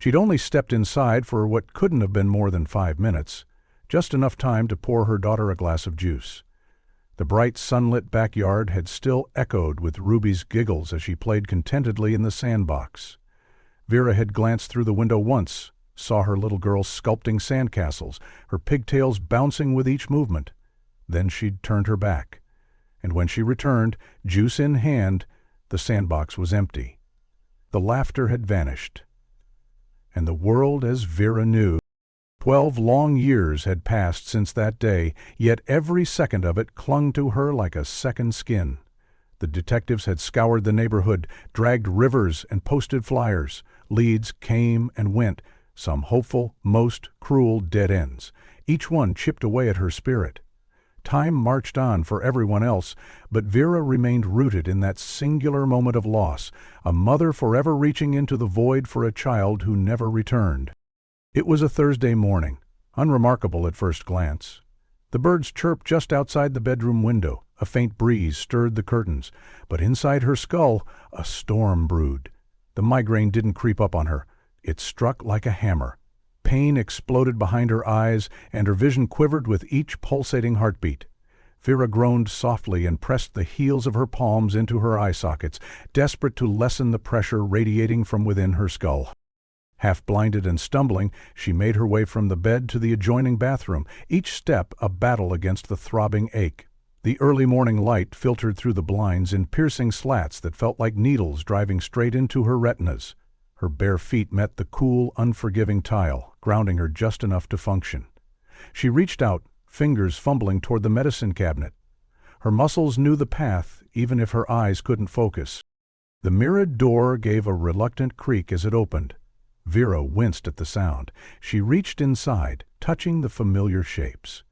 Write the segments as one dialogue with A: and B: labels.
A: She'd only stepped inside for what couldn't have been more than 5 minutes, just enough time to pour her daughter a glass of juice. The bright sunlit backyard had still echoed with Ruby's giggles as she played contentedly in the sandbox. Vera had glanced through the window once, saw her little girl sculpting sandcastles, her pigtails bouncing with each movement. Then she'd turned her back, and when she returned, juice in hand, the sandbox was empty. The laughter had vanished. And the world as Vera knew. 12 long years had passed since that day, yet every second of it clung to her like a second skin. The detectives had scoured the neighborhood, dragged rivers and posted flyers. Leads came and went, some hopeful, most cruel dead ends. Each one chipped away at her spirit. Time marched on for everyone else, but Vera remained rooted in that singular moment of loss, a mother forever reaching into the void for a child who never returned. It was a Thursday morning, unremarkable at first glance. The birds chirped just outside the bedroom window, a faint breeze stirred the curtains, but inside her skull a storm brewed. The migraine didn't creep up on her. It struck like a hammer. Pain exploded behind her eyes, and her vision quivered with each pulsating heartbeat. Vera groaned softly and pressed the heels of her palms into her eye sockets, desperate to lessen the pressure radiating from within her skull. Half blinded and stumbling, she made her way from the bed to the adjoining bathroom, each step a battle against the throbbing ache. The early morning light filtered through the blinds in piercing slats that felt like needles driving straight into her retinas. Her bare feet met the cool, unforgiving tile, grounding her just enough to function. She reached out, fingers fumbling toward the medicine cabinet. Her muscles knew the path, even if her eyes couldn't focus. The mirrored door gave a reluctant creak as it opened. Vera winced at the sound. She reached inside, touching the familiar shapes.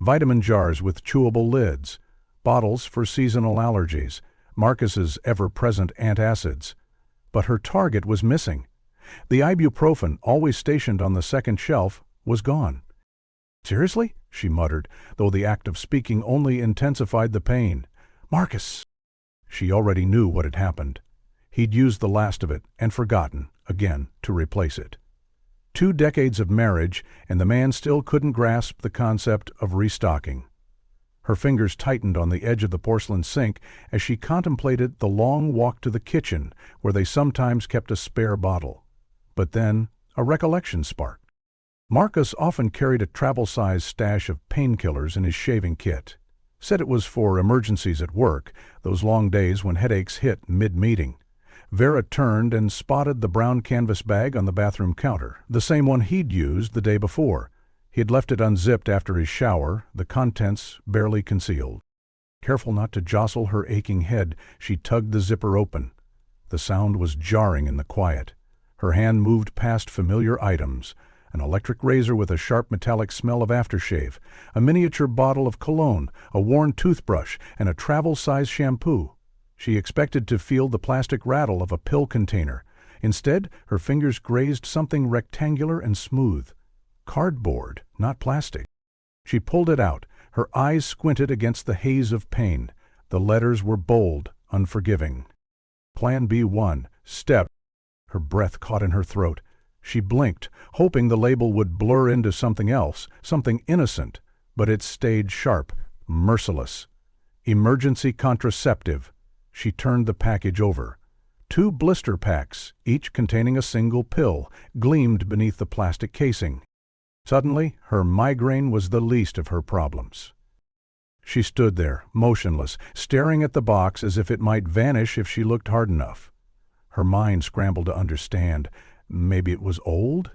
A: Vitamin jars with chewable lids, bottles for seasonal allergies, Marcus's ever-present antacids. But her target was missing. The ibuprofen, always stationed on the second shelf, was gone. "Seriously?" she muttered, though the act of speaking only intensified the pain. "Marcus!" She already knew what had happened. He'd used the last of it and forgotten, again, to replace it. 2 decades of marriage, and the man still couldn't grasp the concept of restocking. Her fingers tightened on the edge of the porcelain sink as she contemplated the long walk to the kitchen, where they sometimes kept a spare bottle. But then, a recollection sparked. Marcus often carried a travel-size stash of painkillers in his shaving kit. Said it was for emergencies at work, those long days when headaches hit mid-meeting. Vera turned and spotted the brown canvas bag on the bathroom counter, the same one he'd used the day before. He had left it unzipped after his shower, the contents barely concealed. Careful not to jostle her aching head, she tugged the zipper open. The sound was jarring in the quiet. Her hand moved past familiar items, an electric razor with a sharp metallic smell of aftershave, a miniature bottle of cologne, a worn toothbrush, and a travel-size shampoo. She expected to feel the plastic rattle of a pill container. Instead, her fingers grazed something rectangular and smooth. Cardboard, not plastic. She pulled it out, her eyes squinted against the haze of pain. The letters were bold, unforgiving. Plan B1, step. Her breath caught in her throat. She blinked, hoping the label would blur into something else, something innocent, but it stayed sharp, merciless. Emergency contraceptive. She turned the package over. 2 blister packs, each containing a single pill, gleamed beneath the plastic casing. Suddenly, her migraine was the least of her problems. She stood there, motionless, staring at the box as if it might vanish if she looked hard enough. Her mind scrambled to understand. Maybe it was old?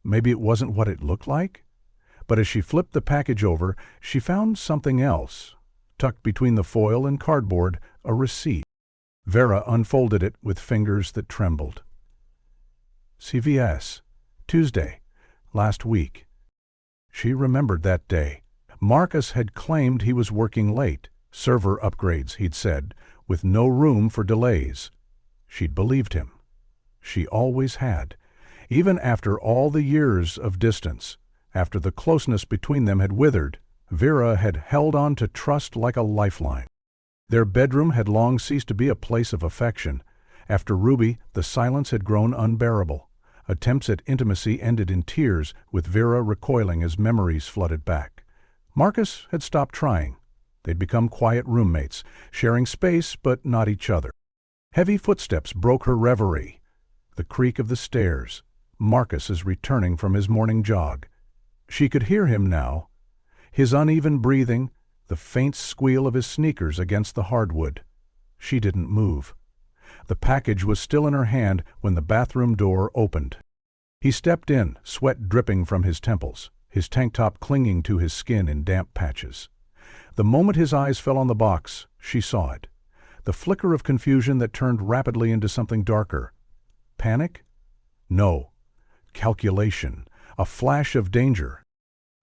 A: Maybe it wasn't what it looked like? But as she flipped the package over, she found something else. Tucked between the foil and cardboard, a receipt. Vera unfolded it with fingers that trembled. CVS, Tuesday, last week. She remembered that day. Marcus had claimed he was working late. Server upgrades, he'd said, with no room for delays. She'd believed him. She always had. Even after all the years of distance, after the closeness between them had withered, Vera had held on to trust like a lifeline. Their bedroom had long ceased to be a place of affection. After Ruby, the silence had grown unbearable. Attempts at intimacy ended in tears, with Vera recoiling as memories flooded back. Marcus had stopped trying. They'd become quiet roommates, sharing space but not each other. Heavy footsteps broke her reverie. The creak of the stairs. Marcus is returning from his morning jog. She could hear him now. His uneven breathing, the faint squeal of his sneakers against the hardwood. She didn't move. The package was still in her hand when the bathroom door opened. He stepped in, sweat dripping from his temples, his tank top clinging to his skin in damp patches. The moment his eyes fell on the box, she saw it. The flicker of confusion that turned rapidly into something darker. Panic? No. Calculation. A flash of danger.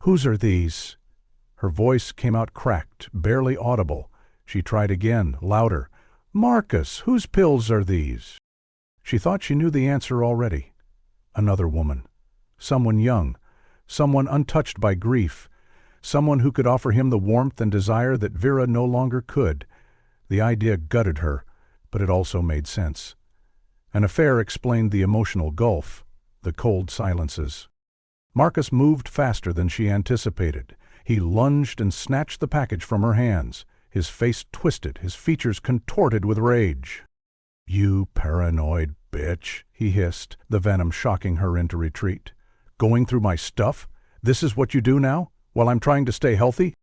A: "Whose are these?" Her voice came out cracked, barely audible. She tried again, louder. "Marcus, whose pills are these?" She thought she knew the answer already. Another woman. Someone young. Someone untouched by grief. Someone who could offer him the warmth and desire that Vera no longer could. The idea gutted her, but it also made sense. An affair explained the emotional gulf, the cold silences. Marcus moved faster than she anticipated. He lunged and snatched the package from her hands, his face twisted, his features contorted with rage. "You paranoid bitch," he hissed, the venom shocking her into retreat. "Going through my stuff? This is what you do now, while I'm trying to stay healthy?"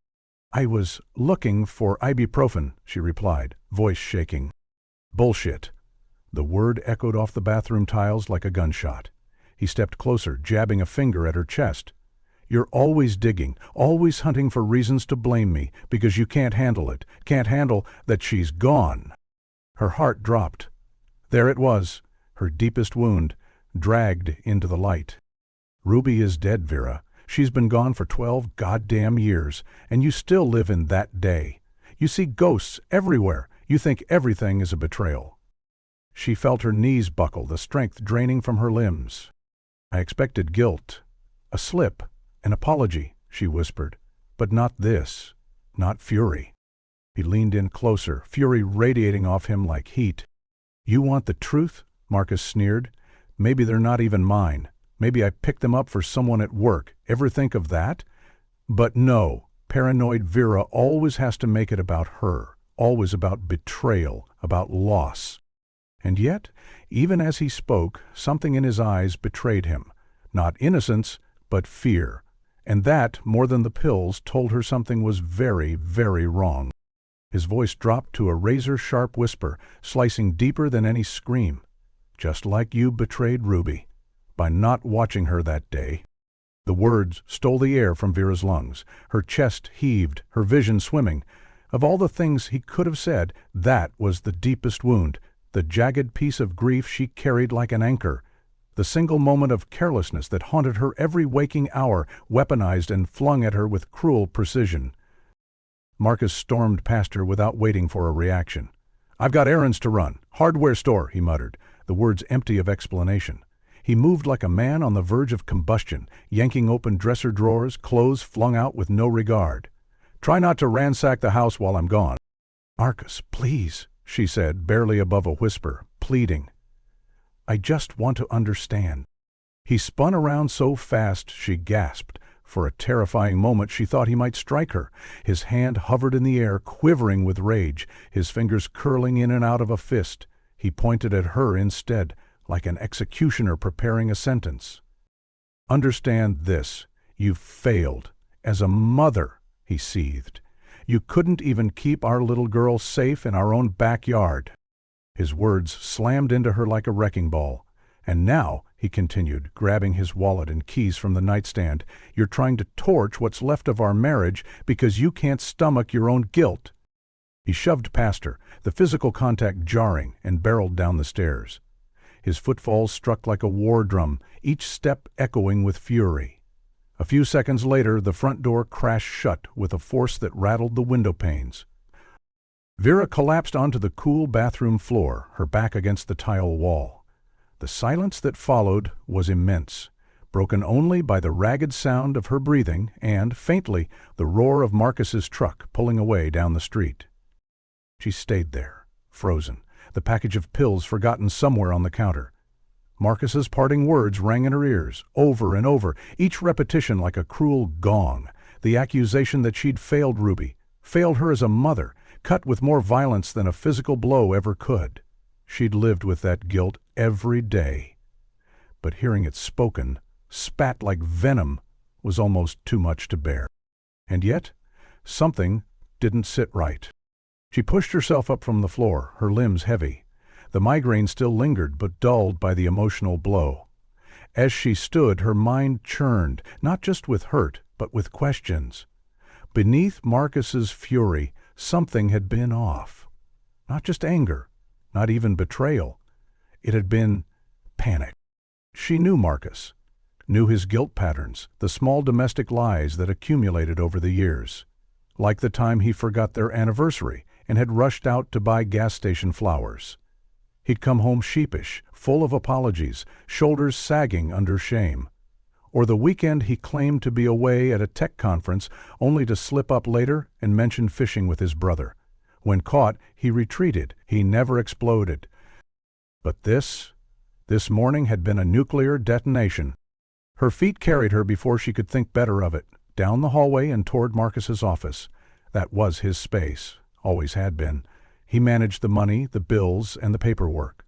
A: "I was looking for ibuprofen," she replied, voice shaking. "Bullshit." The word echoed off the bathroom tiles like a gunshot. He stepped closer, jabbing a finger at her chest. "You're always digging, always hunting for reasons to blame me, because you can't handle it, can't handle that she's gone." Her heart dropped. There it was, her deepest wound, dragged into the light. "Ruby is dead, Vera. She's been gone for 12 goddamn years, and you still live in that day. You see ghosts everywhere. You think everything is a betrayal." She felt her knees buckle, the strength draining from her limbs. "I expected guilt. A slip. An apology," she whispered. "But not this. Not fury." He leaned in closer, fury radiating off him like heat. "You want the truth?" Marcus sneered. "Maybe they're not even mine. Maybe I picked them up for someone at work. Ever think of that? But no, paranoid Vera always has to make it about her, always about betrayal, about loss." And yet, even as he spoke, something in his eyes betrayed him. Not innocence, but fear. And that, more than the pills, told her something was very, very wrong. His voice dropped to a razor-sharp whisper, slicing deeper than any scream. "Just like you betrayed Ruby, by not watching her that day." The words stole the air from Vera's lungs. Her chest heaved, her vision swimming. Of all the things he could have said, that was the deepest wound, the jagged piece of grief she carried like an anchor, the single moment of carelessness that haunted her every waking hour, weaponized and flung at her with cruel precision. Marcus stormed past her without waiting for a reaction. "I've got errands to run. Hardware store," he muttered, the words empty of explanation. He moved like a man on the verge of combustion, yanking open dresser drawers, clothes flung out with no regard. "Try not to ransack the house while I'm gone." "Marcus, please," she said, barely above a whisper, pleading. "I just want to understand." He spun around so fast she gasped. For a terrifying moment she thought he might strike her. His hand hovered in the air, quivering with rage, his fingers curling in and out of a fist. He pointed at her instead, like an executioner preparing a sentence. "Understand this. You've failed. As a mother," he seethed. "You couldn't even keep our little girl safe in our own backyard." His words slammed into her like a wrecking ball. "And now," he continued, grabbing his wallet and keys from the nightstand, "you're trying to torch what's left of our marriage because you can't stomach your own guilt." He shoved past her, the physical contact jarring, and barreled down the stairs. His footfalls struck like a war drum, each step echoing with fury. A few seconds later, the front door crashed shut with a force that rattled the window panes. Vera collapsed onto the cool bathroom floor, her back against the tile wall. The silence that followed was immense, broken only by the ragged sound of her breathing and, faintly, the roar of Marcus's truck pulling away down the street. She stayed there, frozen, the package of pills forgotten somewhere on the counter. Marcus's parting words rang in her ears, over and over, each repetition like a cruel gong. The accusation that she'd failed Ruby, failed her as a mother, cut with more violence than a physical blow ever could. She'd lived with that guilt every day. But hearing it spoken, spat like venom, was almost too much to bear. And yet, something didn't sit right. She pushed herself up from the floor, her limbs heavy. The migraine still lingered, but dulled by the emotional blow. As she stood, her mind churned, not just with hurt, but with questions. Beneath Marcus's fury, something had been off. Not just anger, not even betrayal. It had been panic. She knew Marcus, knew his guilt patterns, the small domestic lies that accumulated over the years. Like the time he forgot their anniversary and had rushed out to buy gas station flowers. He'd come home sheepish, full of apologies, shoulders sagging under shame. Or the weekend he claimed to be away at a tech conference only to slip up later and mention fishing with his brother. When caught, he retreated, he never exploded. But this morning had been a nuclear detonation. Her feet carried her before she could think better of it, down the hallway and toward Marcus's office. That was his space, always had been. He managed the money, the bills, and the paperwork.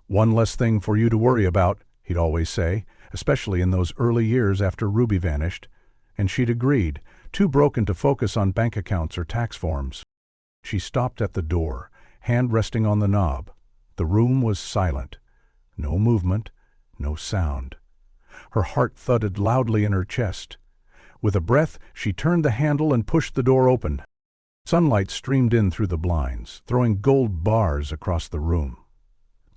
A: "One less thing for you to worry about," he'd always say, especially in those early years after Ruby vanished. And she'd agreed, too broken to focus on bank accounts or tax forms. She stopped at the door, hand resting on the knob. The room was silent. No movement, no sound. Her heart thudded loudly in her chest. With a breath, she turned the handle and pushed the door open. Sunlight streamed in through the blinds, throwing gold bars across the room.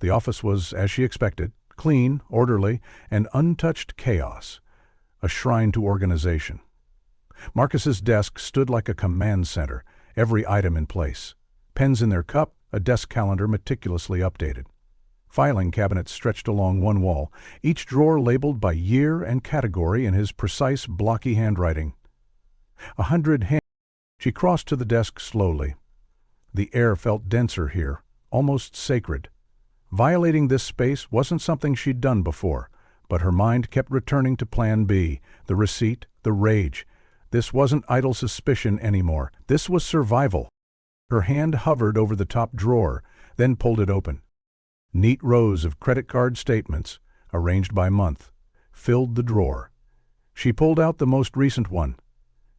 A: The office was, as she expected, clean, orderly, and untouched chaos, a shrine to organization. Marcus's desk stood like a command center, every item in place. Pens in their cup, a desk calendar meticulously updated. Filing cabinets stretched along one wall, each drawer labeled by year and category in his precise, blocky handwriting. 100 hands. She crossed to the desk slowly. The air felt denser here, almost sacred. Violating this space wasn't something she'd done before, but her mind kept returning to Plan B, the receipt, the rage. This wasn't idle suspicion anymore. This was survival. Her hand hovered over the top drawer, then pulled it open. Neat rows of credit card statements, arranged by month, filled the drawer. She pulled out the most recent one.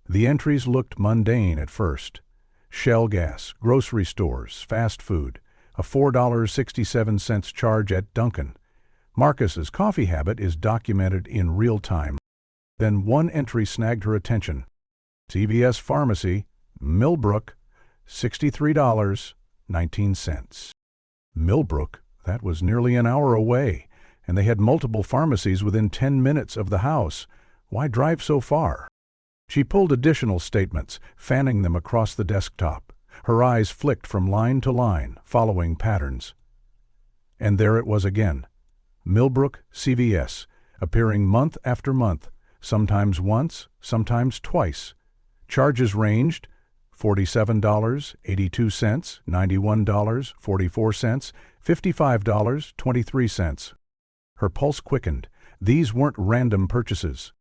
A: The entries looked mundane at first. Shell gas, grocery stores, fast food, a $4.67 charge at Dunkin'. Marcus's coffee habit is documented in real time. Then one entry snagged her attention. CVS Pharmacy, Millbrook, $63.19. Millbrook? That was nearly an hour away, and they had multiple pharmacies within 10 minutes of the house. Why drive so far? She pulled additional statements, fanning them across the desktop. Her eyes flicked from line to line, following patterns. And there it was again. Millbrook CVS, appearing month after month, sometimes once, sometimes twice. Charges ranged $47.82, $91.44, $55.23. Her pulse quickened. These weren't random purchases.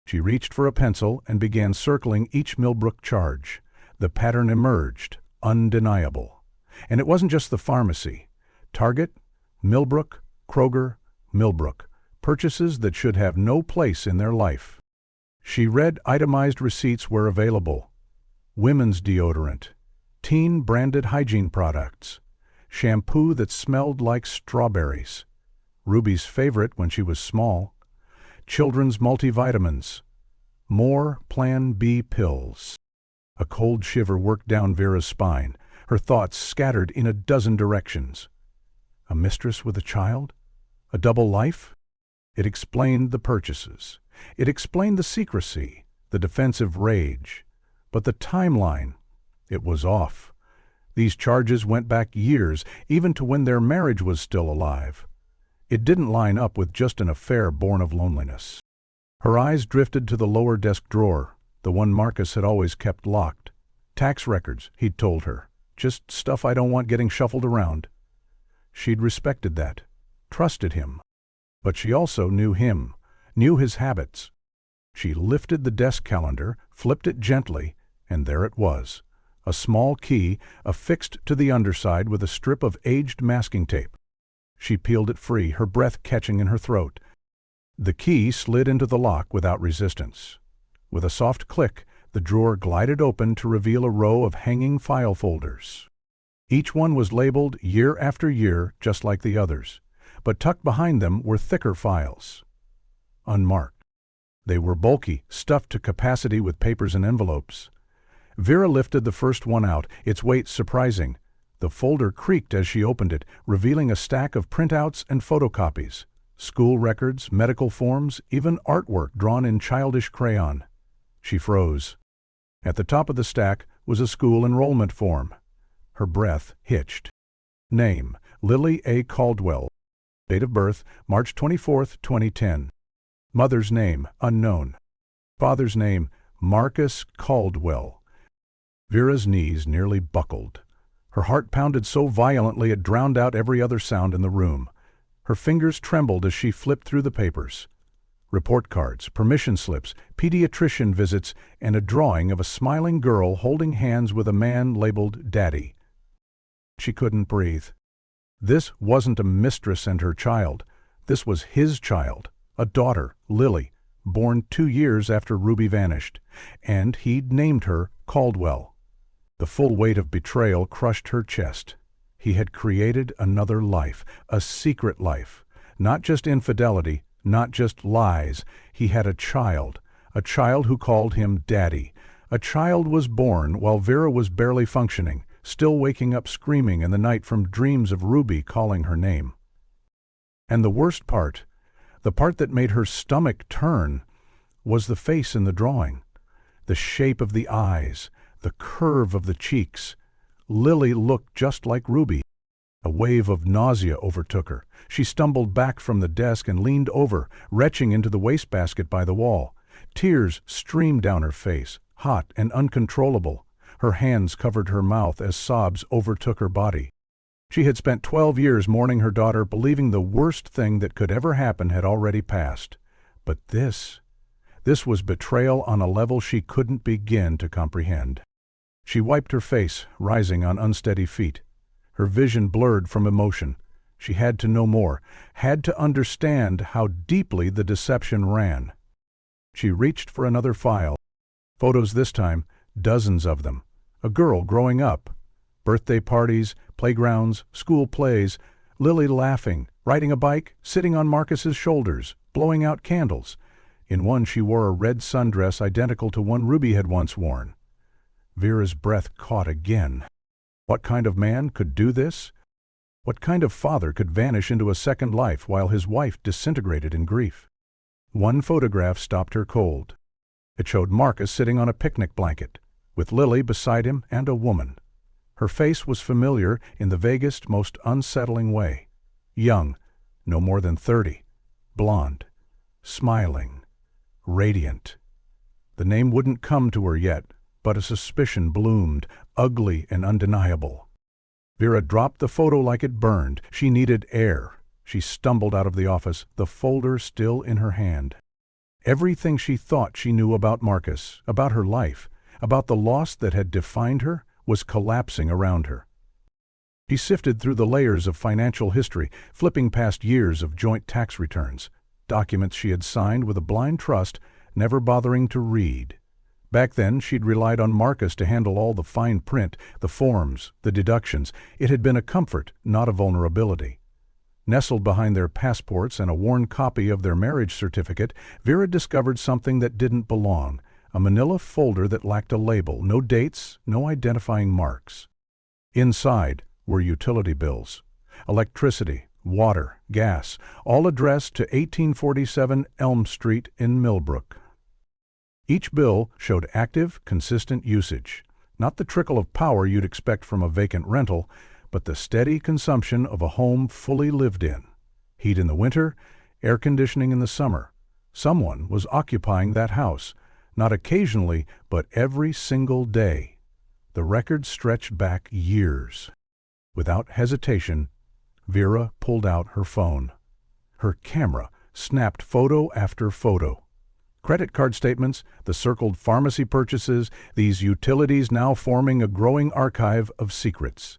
A: She reached for a pencil and began circling each Millbrook charge. The pattern emerged, undeniable. And it wasn't just the pharmacy. Target, Millbrook, Kroger, Millbrook. Purchases that should have no place in their life. She read itemized receipts where available. Women's deodorant, teen-branded hygiene products, shampoo that smelled like strawberries, Ruby's favorite when she was small, children's multivitamins, more Plan B pills. A cold shiver worked down Vera's spine, her thoughts scattered in a dozen directions. A mistress with a child? A double life? It explained the purchases. It explained the secrecy, the defensive rage. But the timeline, it was off. These charges went back years, even to when their marriage was still alive. It didn't line up with just an affair born of loneliness. Her eyes drifted to the lower desk drawer, the one Marcus had always kept locked. Tax records, he'd told her. Just stuff I don't want getting shuffled around. She'd respected that, trusted him. But she also knew him, knew his habits. She lifted the desk calendar, flipped it gently, and there it was. A small key affixed to the underside with a strip of aged masking tape. She peeled it free, her breath catching in her throat. The key slid into the lock without resistance. With a soft click, the drawer glided open to reveal a row of hanging file folders. Each one was labeled year after year, just like the others, but tucked behind them were thicker files. Unmarked. They were bulky, stuffed to capacity with papers and envelopes. Vera lifted the first one out, its weight surprising. The folder creaked as she opened it, revealing a stack of printouts and photocopies. School records, medical forms, even artwork drawn in childish crayon. She froze. At the top of the stack was a school enrollment form. Her breath hitched. Name, Lily A. Caldwell. Date of birth, March 24, 2010. Mother's name, unknown. Father's name, Marcus Caldwell. Vera's knees nearly buckled. Her heart pounded so violently it drowned out every other sound in the room. Her fingers trembled as she flipped through the papers. Report cards, permission slips, pediatrician visits, and a drawing of a smiling girl holding hands with a man labeled Daddy. She couldn't breathe. This wasn't a mistress and her child. This was his child, a daughter, Lily, born 2 years after Ruby vanished, and he'd named her Caldwell. The full weight of betrayal crushed her chest. He had created another life, a secret life. Not just infidelity, not just lies. He had a child who called him Daddy. A child was born while Vera was barely functioning, still waking up screaming in the night from dreams of Ruby calling her name. And the worst part, the part that made her stomach turn, was the face in the drawing. The shape of the eyes, the curve of the cheeks. Lily looked just like Ruby. A wave of nausea overtook her. She stumbled back from the desk and leaned over, retching into the wastebasket by the wall. Tears streamed down her face, hot and uncontrollable. Her hands covered her mouth as sobs overtook her body. She had spent 12 years mourning her daughter, believing the worst thing that could ever happen had already passed. But this was betrayal on a level she couldn't begin to comprehend. She wiped her face, rising on unsteady feet. Her vision blurred from emotion. She had to know more, had to understand how deeply the deception ran. She reached for another file. Photos this time, dozens of them. A girl growing up. Birthday parties, playgrounds, school plays, Lily laughing, riding a bike, sitting on Marcus's shoulders, blowing out candles. In one she wore a red sundress identical to one Ruby had once worn. Vera's breath caught again. What kind of man could do this? What kind of father could vanish into a second life while his wife disintegrated in grief? One photograph stopped her cold. It showed Marcus sitting on a picnic blanket, with Lily beside him and a woman. Her face was familiar in the vaguest, most unsettling way. Young, no more than 30, blonde, smiling, radiant. The name wouldn't come to her yet, but a suspicion bloomed, ugly and undeniable. Vera dropped the photo like it burned. She needed air. She stumbled out of the office, the folder still in her hand. Everything she thought she knew about Marcus, about her life, about the loss that had defined her, was collapsing around her. She sifted through the layers of financial history, flipping past years of joint tax returns, documents she had signed with a blind trust, never bothering to read. Back then, she'd relied on Marcus to handle all the fine print, the forms, the deductions. It had been a comfort, not a vulnerability. Nestled behind their passports and a worn copy of their marriage certificate, Vera discovered something that didn't belong, a manila folder that lacked a label, no dates, no identifying marks. Inside were utility bills, electricity, water, gas, all addressed to 1847 Elm Street in Millbrook. Each bill showed active, consistent usage, not the trickle of power you'd expect from a vacant rental, but the steady consumption of a home fully lived in. Heat in the winter, air conditioning in the summer. Someone was occupying that house, not occasionally, but every single day. The record stretched back years. Without hesitation, Vera pulled out her phone. Her camera snapped photo after photo. Credit card statements, the circled pharmacy purchases, these utilities now forming a growing archive of secrets.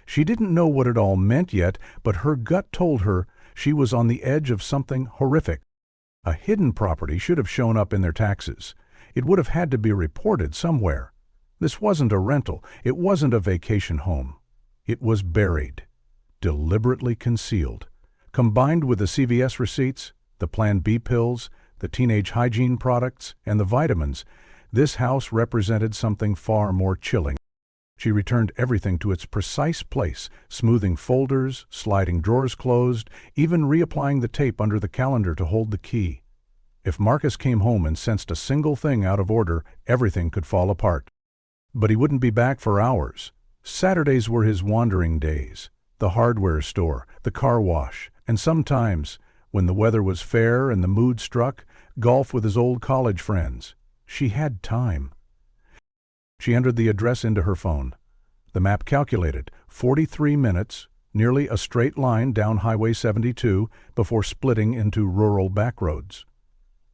A: She didn't know what it all meant yet, but her gut told her she was on the edge of something horrific. A hidden property should have shown up in their taxes. It would have had to be reported somewhere. This wasn't a rental. It wasn't a vacation home. It was buried, deliberately concealed. Combined with the CVS receipts, the Plan B pills, the teenage hygiene products, and the vitamins, this house represented something far more chilling. She returned everything to its precise place, smoothing folders, sliding drawers closed, even reapplying the tape under the calendar to hold the key. If Marcus came home and sensed a single thing out of order, everything could fall apart. But he wouldn't be back for hours. Saturdays were his wandering days. The hardware store, the car wash, and sometimes, when the weather was fair and the mood struck, golf with his old college friends. She had time. She entered the address into her phone. The map calculated 43 minutes, nearly a straight line down Highway 72 before splitting into rural backroads.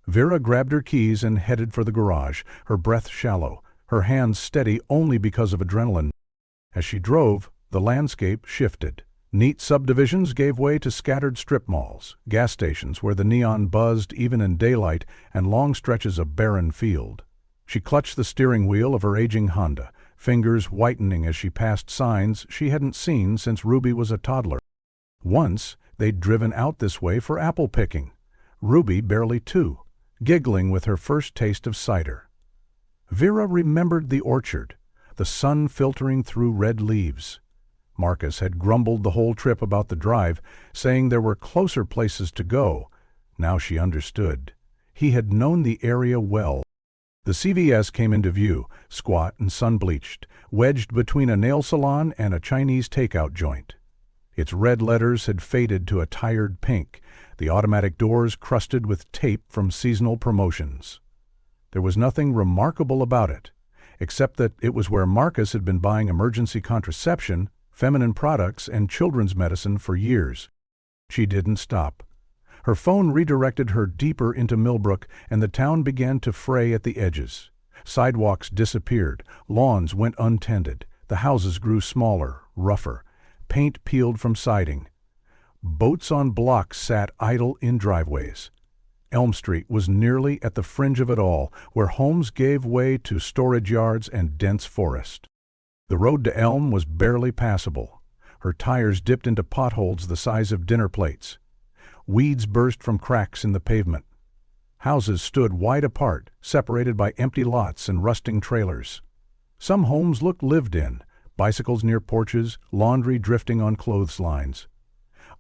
A: Vera grabbed her keys and headed for the garage, her breath shallow, her hands steady only because of adrenaline. As she drove, the landscape shifted. Neat subdivisions gave way to scattered strip malls, gas stations where the neon buzzed even in daylight, and long stretches of barren field. She clutched the steering wheel of her aging Honda, fingers whitening as she passed signs she hadn't seen since Ruby was a toddler. Once, they'd driven out this way for apple picking. Ruby barely 2, giggling with her first taste of cider. Vera remembered the orchard, the sun filtering through red leaves. Marcus had grumbled the whole trip about the drive, saying there were closer places to go. Now she understood. He had known the area well. The CVS came into view, squat and sun-bleached, wedged between a nail salon and a Chinese takeout joint. Its red letters had faded to a tired pink, the automatic doors crusted with tape from seasonal promotions. There was nothing remarkable about it, except that it was where Marcus had been buying emergency contraception, feminine products, and children's medicine for years. She didn't stop. Her phone redirected her deeper into Millbrook, and the town began to fray at the edges. Sidewalks disappeared, lawns went untended, the houses grew smaller, rougher, paint peeled from siding. Boats on blocks sat idle in driveways. Elm Street was nearly at the fringe of it all, where homes gave way to storage yards and dense forest. The road to Elm was barely passable. Her tires dipped into potholes the size of dinner plates. Weeds burst from cracks in the pavement. Houses stood wide apart, separated by empty lots and rusting trailers. Some homes looked lived in, bicycles near porches, laundry drifting on clotheslines.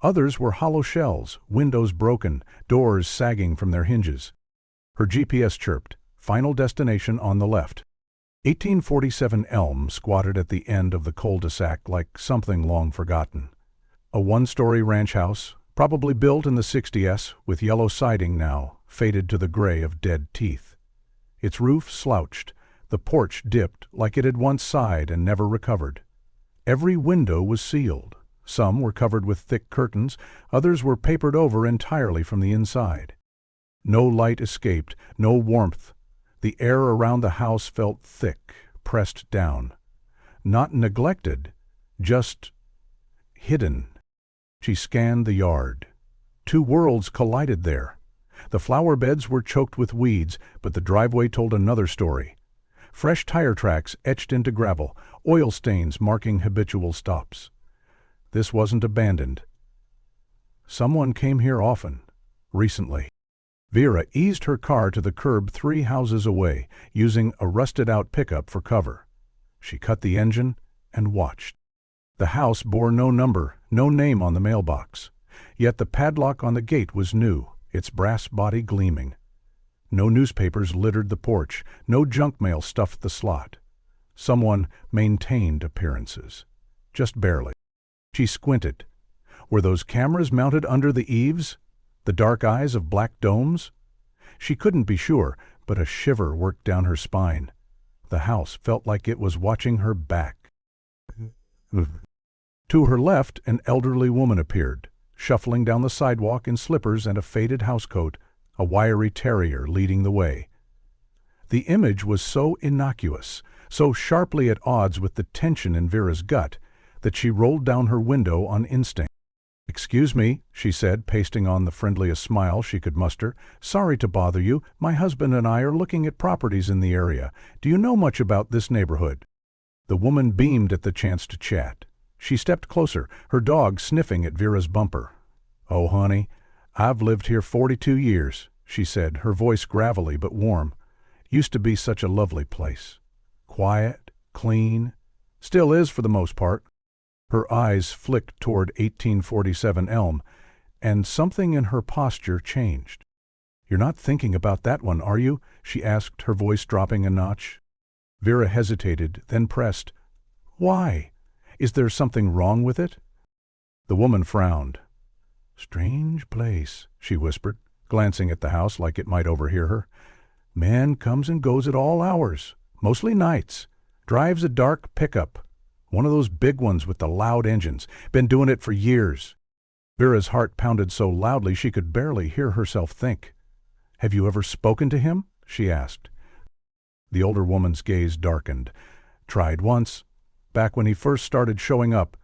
A: Others were hollow shells, windows broken, doors sagging from their hinges. Her GPS chirped, final destination on the left. 1847 Elm squatted at the end of the cul-de-sac like something long forgotten. A one-story ranch house, probably built in the 60s, with yellow siding now, faded to the gray of dead teeth. Its roof slouched, the porch dipped like it had once sighed and never recovered. Every window was sealed. Some were covered with thick curtains, others were papered over entirely from the inside. No light escaped, no warmth. The air around the house felt thick, pressed down. Not neglected, just hidden. She scanned the yard. Two worlds collided there. The flower beds were choked with weeds, but the driveway told another story. Fresh tire tracks etched into gravel, oil stains marking habitual stops. This wasn't abandoned. Someone came here often, recently. Vera eased her car to the curb 3 houses away, using a rusted-out pickup for cover. She cut the engine and watched. The house bore no number, no name on the mailbox. Yet the padlock on the gate was new, its brass body gleaming. No newspapers littered the porch, no junk mail stuffed the slot. Someone maintained appearances, just barely. She squinted. Were those cameras mounted under the eaves? The dark eyes of black domes? She couldn't be sure, but a shiver worked down her spine. The house felt like it was watching her back. To her left, an elderly woman appeared. shuffling down the sidewalk in slippers and a faded housecoat, a wiry terrier leading the way. The image was so innocuous, so sharply at odds with the tension in Vera's gut, that she rolled down her window on instinct. "Excuse me," she said, pasting on the friendliest smile she could muster. "Sorry to bother you. My husband and I are looking at properties in the area. Do you know much about this neighborhood?" The woman beamed at the chance to chat. She stepped closer, her dog sniffing at Vera's bumper. "Oh, honey, I've lived here 42 years, she said, her voice gravelly but warm. "Used to be such a lovely place. Quiet, clean, still is for the most part." Her eyes flicked toward 1847 Elm, and something in her posture changed. "You're not thinking about that one, are you?" she asked, her voice dropping a notch. Vera hesitated, then pressed, "Why? Is there something wrong with it?" The woman frowned. "Strange place," she whispered, glancing at the house like it might overhear her. "Man comes and goes at all hours, mostly nights. Drives a dark pickup. One of those big ones with the loud engines. Been doing it for years." Vera's heart pounded so loudly she could barely hear herself think. "Have you ever spoken to him?" she asked. The older woman's gaze darkened. "Tried once. Back when he first started showing up.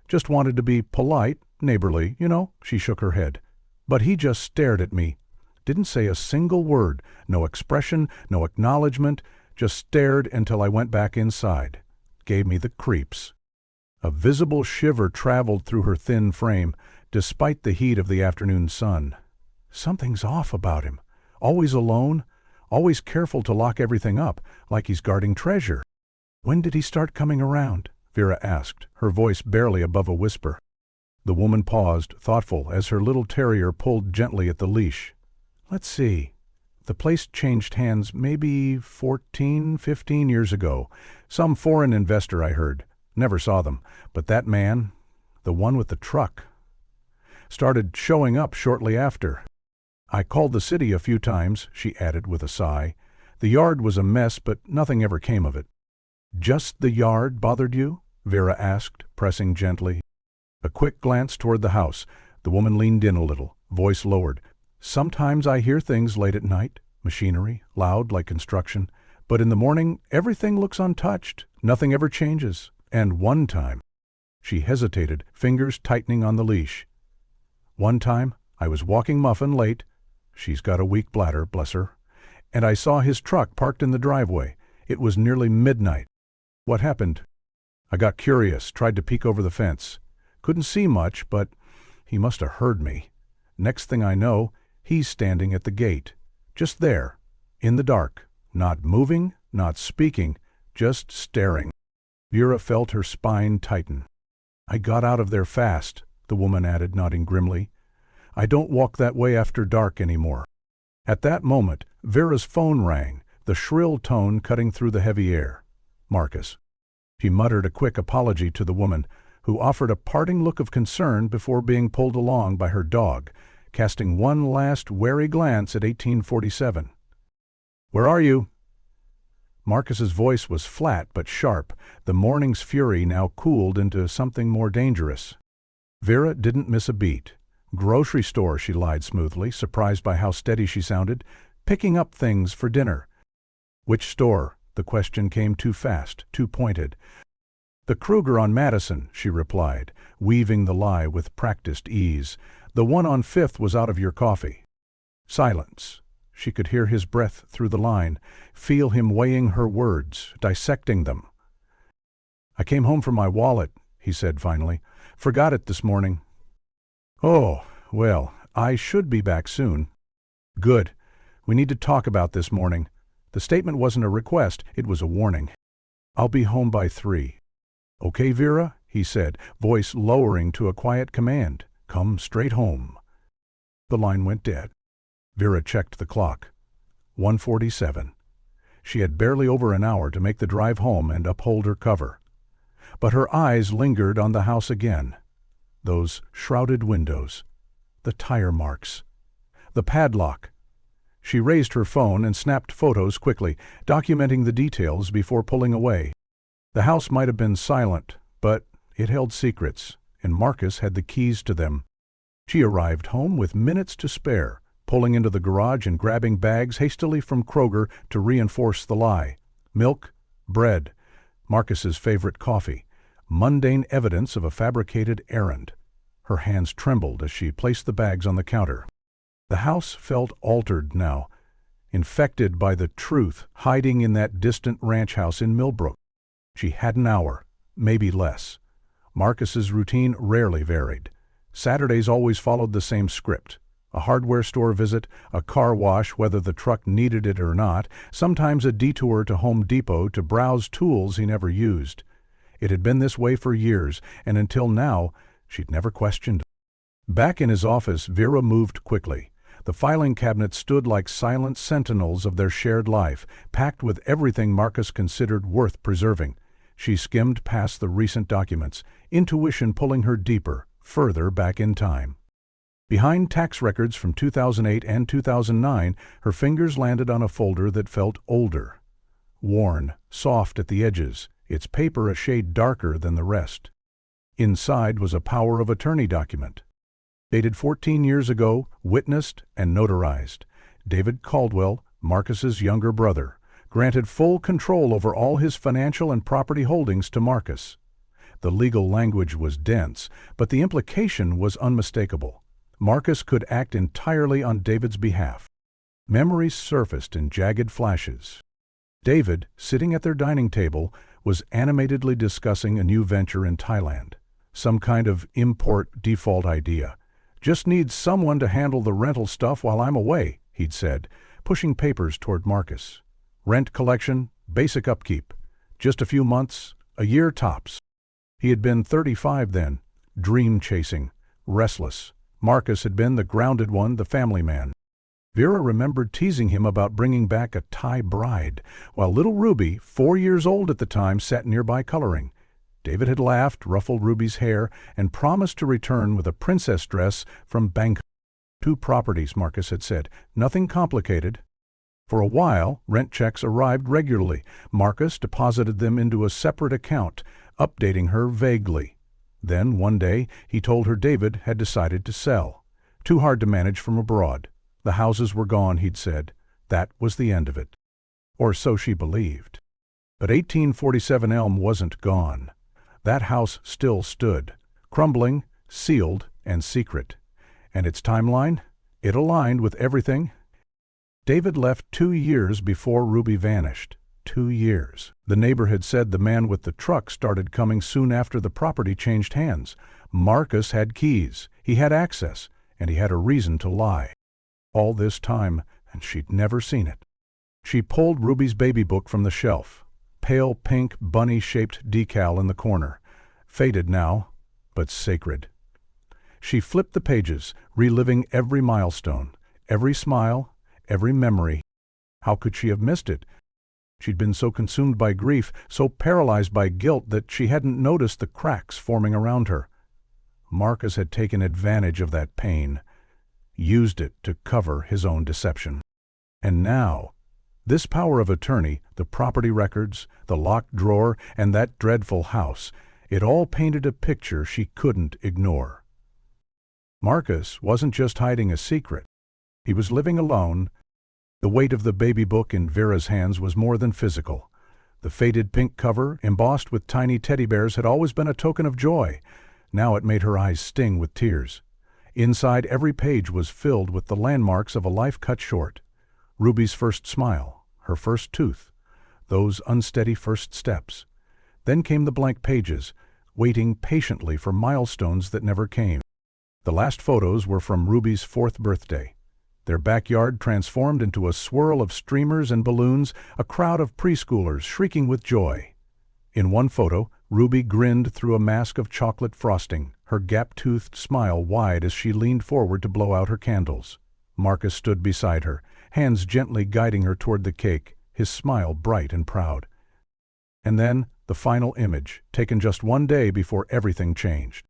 A: Just wanted to be polite, neighborly, you know," she shook her head. "But he just stared at me. Didn't say a single word, no expression, no acknowledgement, just stared until I went back inside. Gave me the creeps." A visible shiver traveled through her thin frame, despite the heat of the afternoon sun. Something's off about him. Always alone, always careful to lock everything up, like he's guarding treasure. "When did he start coming around?" Vera asked, her voice barely above a whisper. The woman paused, thoughtful, as her little terrier pulled gently at the leash. "Let's see. The place changed hands maybe 14, 15 years ago. Some foreign investor, I heard. Never saw them. But that man, the one with the truck, started showing up shortly after. I called the city a few times," she added with a sigh. "The yard was a mess, but nothing ever came of it." "Just the yard bothered you?" Vera asked, pressing gently. A quick glance toward the house. The woman leaned in a little, voice lowered. "Sometimes I hear things late at night, machinery, loud like construction, but in the morning everything looks untouched, nothing ever changes. And one time—" She hesitated, fingers tightening on the leash. "One time I was walking Muffin late, she's got a weak bladder, bless her, and I saw his truck parked in the driveway. It was nearly midnight. What happened? I got curious, tried to peek over the fence. Couldn't see much, but he must have heard me. Next thing I know, he's standing at the gate, just there, in the dark, not moving, not speaking, just staring." Vera felt her spine tighten. "I got out of there fast," the woman added, nodding grimly. "I don't walk that way after dark anymore." At that moment, Vera's phone rang, the shrill tone cutting through the heavy air. Marcus. She muttered a quick apology to the woman, who offered a parting look of concern before being pulled along by her dog, casting one last wary glance at 1847. "Where are you?" Marcus's voice was flat but sharp, the morning's fury now cooled into something more dangerous. Vera didn't miss a beat. "Grocery store," she lied smoothly, surprised by how steady she sounded. "Picking up things for dinner." "Which store?" The question came too fast, too pointed. "The Kruger on Madison," she replied, weaving the lie with practiced ease. "The one on Fifth was out of your coffee." Silence. She could hear his breath through the line, feel him weighing her words, dissecting them. "I came home for my wallet," he said finally. "Forgot it this morning." "Oh, well, I should be back soon." "Good. We need to talk about this morning. The statement wasn't a request, it was a warning. I'll be home by 3. "Okay, Vera," he said, voice lowering to a quiet command. "Come straight home." The line went dead. Vera checked the clock. 1:47. She had barely over an hour to make the drive home and uphold her cover. But her eyes lingered on the house again. Those shrouded windows, the tire marks, the padlock. She raised her phone and snapped photos quickly, documenting the details before pulling away. The house might have been silent, but it held secrets, and Marcus had the keys to them. She arrived home with minutes to spare, pulling into the garage and grabbing bags hastily from Kroger to reinforce the lie. Milk, bread, Marcus's favorite coffee, mundane evidence of a fabricated errand. Her hands trembled as she placed the bags on the counter. The house felt altered now, infected by the truth hiding in that distant ranch house in Millbrook. She had an hour, maybe less. Marcus's routine rarely varied. Saturdays always followed the same script. A hardware store visit, a car wash whether the truck needed it or not, sometimes a detour to Home Depot to browse tools he never used. It had been this way for years, and until now, she'd never questioned. Back in his office, Vera moved quickly. The filing cabinets stood like silent sentinels of their shared life, packed with everything Marcus considered worth preserving. She skimmed past the recent documents, intuition pulling her deeper, further back in time. Behind tax records from 2008 and 2009, her fingers landed on a folder that felt older. Worn, soft at the edges, its paper a shade darker than the rest. Inside was a power of attorney document. Dated 14 years ago, witnessed and notarized. David Caldwell, Marcus's younger brother, granted full control over all his financial and property holdings to Marcus. The legal language was dense, but the implication was unmistakable. Marcus could act entirely on David's behalf. Memories surfaced in jagged flashes. David, sitting at their dining table, was animatedly discussing a new venture in Thailand. Some kind of import default idea. "Just needs someone to handle the rental stuff while I'm away," he'd said, pushing papers toward Marcus. "Rent collection, basic upkeep. Just a few months, a year tops." He had been 35 then, dream-chasing, restless. Marcus had been the grounded one, the family man. Vera remembered teasing him about bringing back a Thai bride, while little Ruby, 4 years old at the time, sat nearby coloring. David had laughed, ruffled Ruby's hair, and promised to return with a princess dress from Bangkok. 2 properties, Marcus had said. Nothing complicated. For a while, rent checks arrived regularly. Marcus deposited them into a separate account, updating her vaguely. Then, one day, he told her David had decided to sell. Too hard to manage from abroad. The houses were gone, he'd said. That was the end of it. Or so she believed. But 1847 Elm wasn't gone. That house still stood, crumbling, sealed, and secret. And its timeline? It aligned with everything. David left 2 years before Ruby vanished. 2 years. The neighbor had said the man with the truck started coming soon after the property changed hands. Marcus had keys, he had access, and he had a reason to lie. All this time, and she'd never seen it. She pulled Ruby's baby book from the shelf. Pale pink, bunny-shaped decal in the corner. Faded now, but sacred. She flipped the pages, reliving every milestone, every smile, every memory. How could she have missed it? She'd been so consumed by grief, so paralyzed by guilt that she hadn't noticed the cracks forming around her. Marcus had taken advantage of that pain, used it to cover his own deception. And now, this power of attorney, the property records, the locked drawer, and that dreadful house, it all painted a picture she couldn't ignore. Marcus wasn't just hiding a secret. He was living alone. The weight of the baby book in Vera's hands was more than physical. The faded pink cover, embossed with tiny teddy bears, had always been a token of joy. Now it made her eyes sting with tears. Inside, every page was filled with the landmarks of a life cut short. Ruby's first smile, her first tooth, those unsteady first steps. Then came the blank pages, waiting patiently for milestones that never came. The last photos were from Ruby's 4th birthday. Their backyard transformed into a swirl of streamers and balloons, a crowd of preschoolers shrieking with joy. In one photo, Ruby grinned through a mask of chocolate frosting, her gap-toothed smile wide as she leaned forward to blow out her candles. Marcus stood beside her, hands gently guiding her toward the cake, his smile bright and proud. And then, the final image, taken just 1 day before everything changed.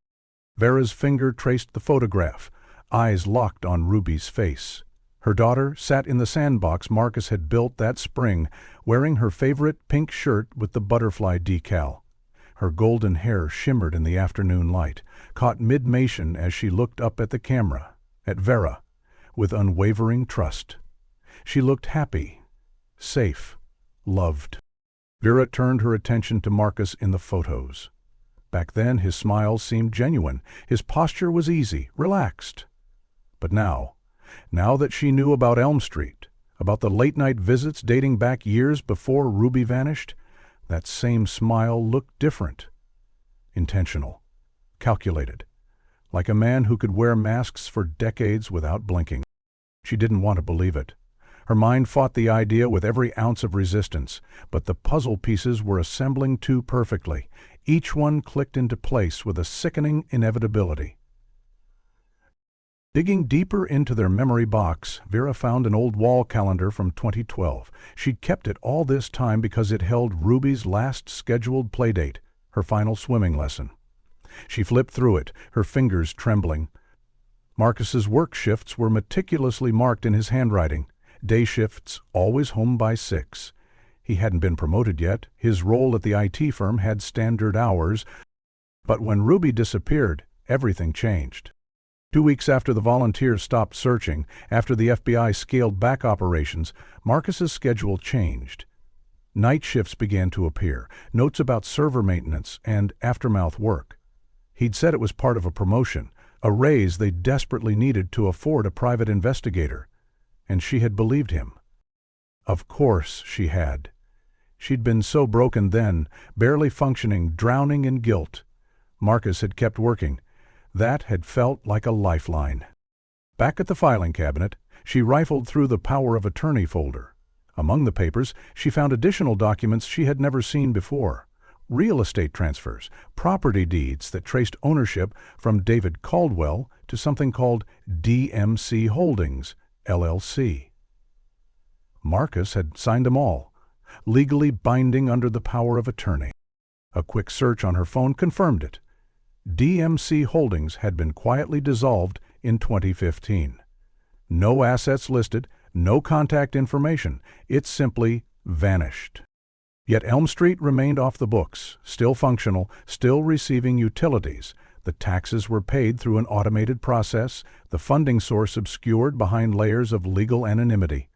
A: Vera's finger traced the photograph, eyes locked on Ruby's face. Her daughter sat in the sandbox Marcus had built that spring, wearing her favorite pink shirt with the butterfly decal. Her golden hair shimmered in the afternoon light, caught mid-motion as she looked up at the camera, at Vera, with unwavering trust. She looked happy, safe, loved. Vera turned her attention to Marcus in the photos. Back then, his smile seemed genuine. His posture was easy, relaxed. But now that she knew about Elm Street, about the late-night visits dating back years before Ruby vanished, that same smile looked different. Intentional, calculated, like a man who could wear masks for decades without blinking. She didn't want to believe it. Her mind fought the idea with every ounce of resistance, but the puzzle pieces were assembling too perfectly. Each one clicked into place with a sickening inevitability. Digging deeper into their memory box, Vera found an old wall calendar from 2012. She'd kept it all this time because it held Ruby's last scheduled playdate, her final swimming lesson. She flipped through it, her fingers trembling. Marcus's work shifts were meticulously marked in his handwriting. Day shifts, always home by 6. He hadn't been promoted yet. His role at the IT firm had standard hours. But when Ruby disappeared, everything changed. 2 weeks after the volunteers stopped searching, after the FBI scaled back operations, Marcus's schedule changed. Night shifts began to appear, notes about server maintenance and aftermath work. He'd said it was part of a promotion, a raise they desperately needed to afford a private investigator. And she had believed him. Of course she had. She'd been so broken then, barely functioning, drowning in guilt. Marcus had kept working. That had felt like a lifeline. Back at the filing cabinet, she rifled through the power of attorney folder. Among the papers, she found additional documents she had never seen before. Real estate transfers, property deeds that traced ownership from David Caldwell to something called DMC Holdings, LLC. Marcus had signed them all, legally binding under the power of attorney. A quick search on her phone confirmed it. DMC Holdings had been quietly dissolved in 2015. No assets listed, no contact information. It simply vanished. Yet Elm Street remained off the books, still functional, still receiving utilities. The taxes were paid through an automated process, the funding source obscured behind layers of legal anonymity.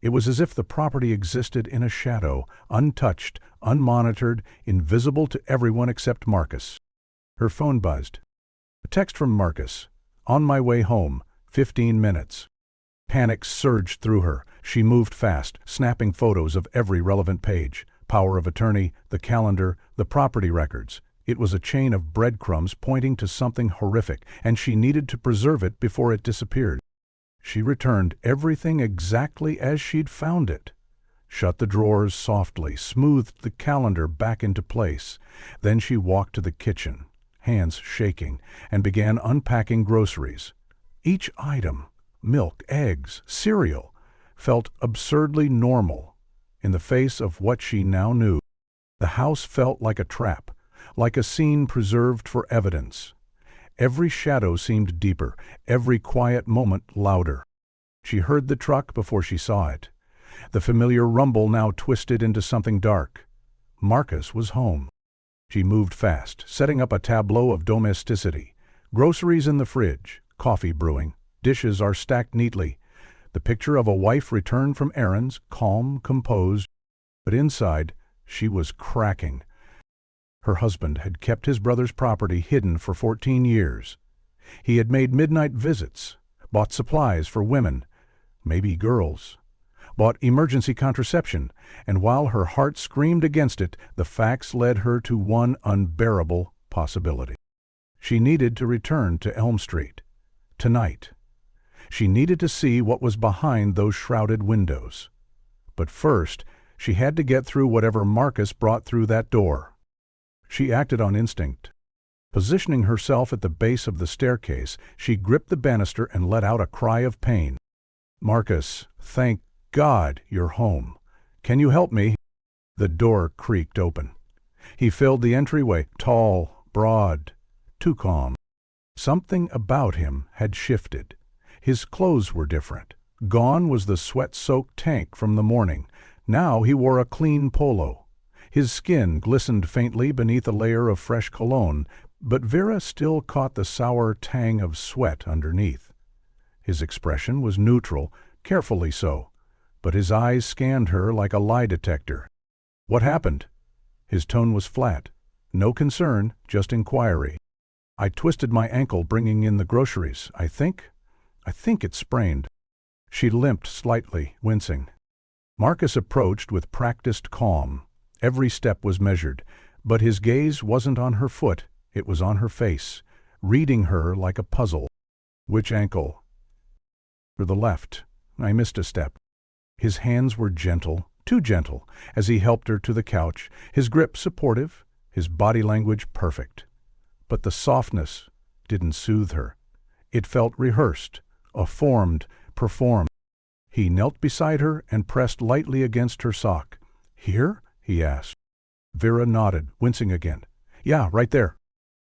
A: It was as if the property existed in a shadow, untouched, unmonitored, invisible to everyone except Marcus. Her phone buzzed. A text from Marcus. On my way home, 15 minutes. Panic surged through her. She moved fast, snapping photos of every relevant page. Power of attorney, the calendar, the property records. It was a chain of breadcrumbs pointing to something horrific, and she needed to preserve it before it disappeared. She returned everything exactly as she'd found it. Shut the drawers softly, smoothed the calendar back into place. Then she walked to the kitchen, hands shaking, and began unpacking groceries. Each item, milk, eggs, cereal, felt absurdly normal in the face of what she now knew. The house felt like a trap, like a scene preserved for evidence. Every shadow seemed deeper, every quiet moment louder. She heard the truck before she saw it. The familiar rumble now twisted into something dark. Marcus was home. She moved fast, setting up a tableau of domesticity. Groceries in the fridge, coffee brewing, dishes are stacked neatly. The picture of a wife returned from errands, calm, composed. But inside, she was cracking. Her husband had kept his brother's property hidden for 14 years. He had made midnight visits, bought supplies for women, maybe girls, bought emergency contraception, and while her heart screamed against it, the facts led her to one unbearable possibility. She needed to return to Elm Street. Tonight. She needed to see what was behind those shrouded windows. But first, she had to get through whatever Marcus brought through that door. She acted on instinct. Positioning herself at the base of the staircase, she gripped the banister and let out a cry of pain. "Marcus, thank God you're home. Can you help me?" The door creaked open. He filled the entryway, tall, broad, too calm. Something about him had shifted. His clothes were different. Gone was the sweat-soaked tank from the morning. Now he wore a clean polo. His skin glistened faintly beneath a layer of fresh cologne, but Vera still caught the sour tang of sweat underneath. His expression was neutral, carefully so, but his eyes scanned her like a lie detector. "What happened?" His tone was flat. No concern, just inquiry. "I twisted my ankle bringing in the groceries. I think it's sprained." She limped slightly, wincing. Marcus approached with practiced calm. Every step was measured, but his gaze wasn't on her foot, it was on her face, reading her like a puzzle. "Which ankle?" "For the left. I missed a step." His hands were gentle, too gentle, as he helped her to the couch, his grip supportive, his body language perfect. But the softness didn't soothe her. It felt rehearsed, formed, performed. He knelt beside her and pressed lightly against her sock. "Here?" he asked. Vera nodded, wincing again. "Yeah, right there."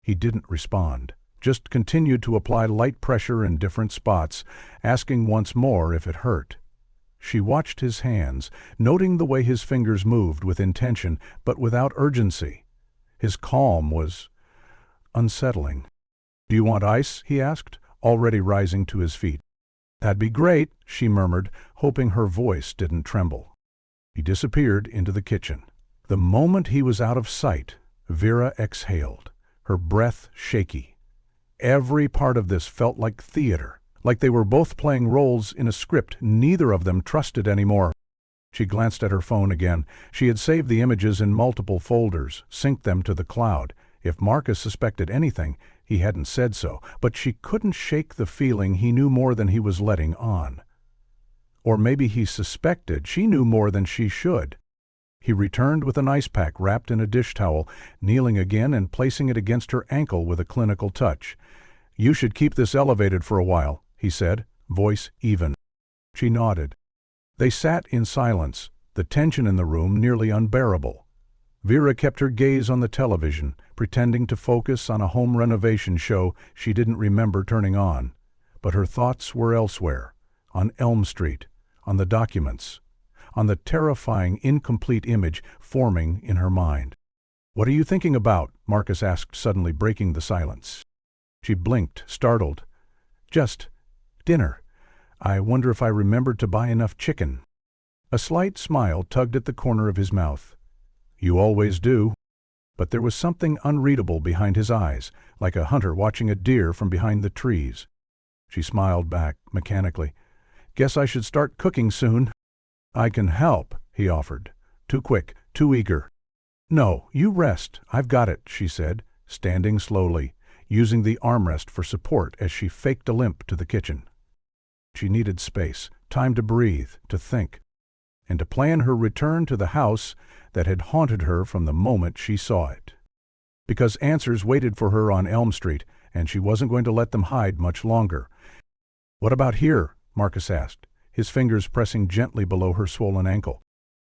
A: He didn't respond, just continued to apply light pressure in different spots, asking once more if it hurt. She watched his hands, noting the way his fingers moved with intention but without urgency. His calm was unsettling. "Do you want ice?" he asked, already rising to his feet. "That'd be great," she murmured, hoping her voice didn't tremble. He disappeared into the kitchen. The moment he was out of sight, Vera exhaled, her breath shaky. Every part of this felt like theater, like they were both playing roles in a script neither of them trusted anymore. She glanced at her phone again. She had saved the images in multiple folders, synced them to the cloud. If Marcus suspected anything, he hadn't said so, but she couldn't shake the feeling he knew more than he was letting on. Or maybe he suspected she knew more than she should. He returned with an ice pack wrapped in a dish towel, kneeling again and placing it against her ankle with a clinical touch. "You should keep this elevated for a while," he said, voice even. She nodded. They sat in silence, the tension in the room nearly unbearable. Vera kept her gaze on the television, pretending to focus on a home renovation show she didn't remember turning on. But her thoughts were elsewhere, on Elm Street, on the documents, on the terrifying, incomplete image forming in her mind. "What are you thinking about?" Marcus asked, suddenly breaking the silence. She blinked, startled. "Just dinner. I wonder if I remembered to buy enough chicken." A slight smile tugged at the corner of his mouth. "You always do." But there was something unreadable behind his eyes, like a hunter watching a deer from behind the trees. She smiled back, mechanically. "Guess I should start cooking soon." "I can help," he offered. Too quick, too eager. "No, you rest. I've got it," she said, standing slowly, using the armrest for support as she faked a limp to the kitchen. She needed space, time to breathe, to think, and to plan her return to the house that had haunted her from the moment she saw it. Because answers waited for her on Elm Street, and she wasn't going to let them hide much longer. "What about here?" Marcus asked, his fingers pressing gently below her swollen ankle.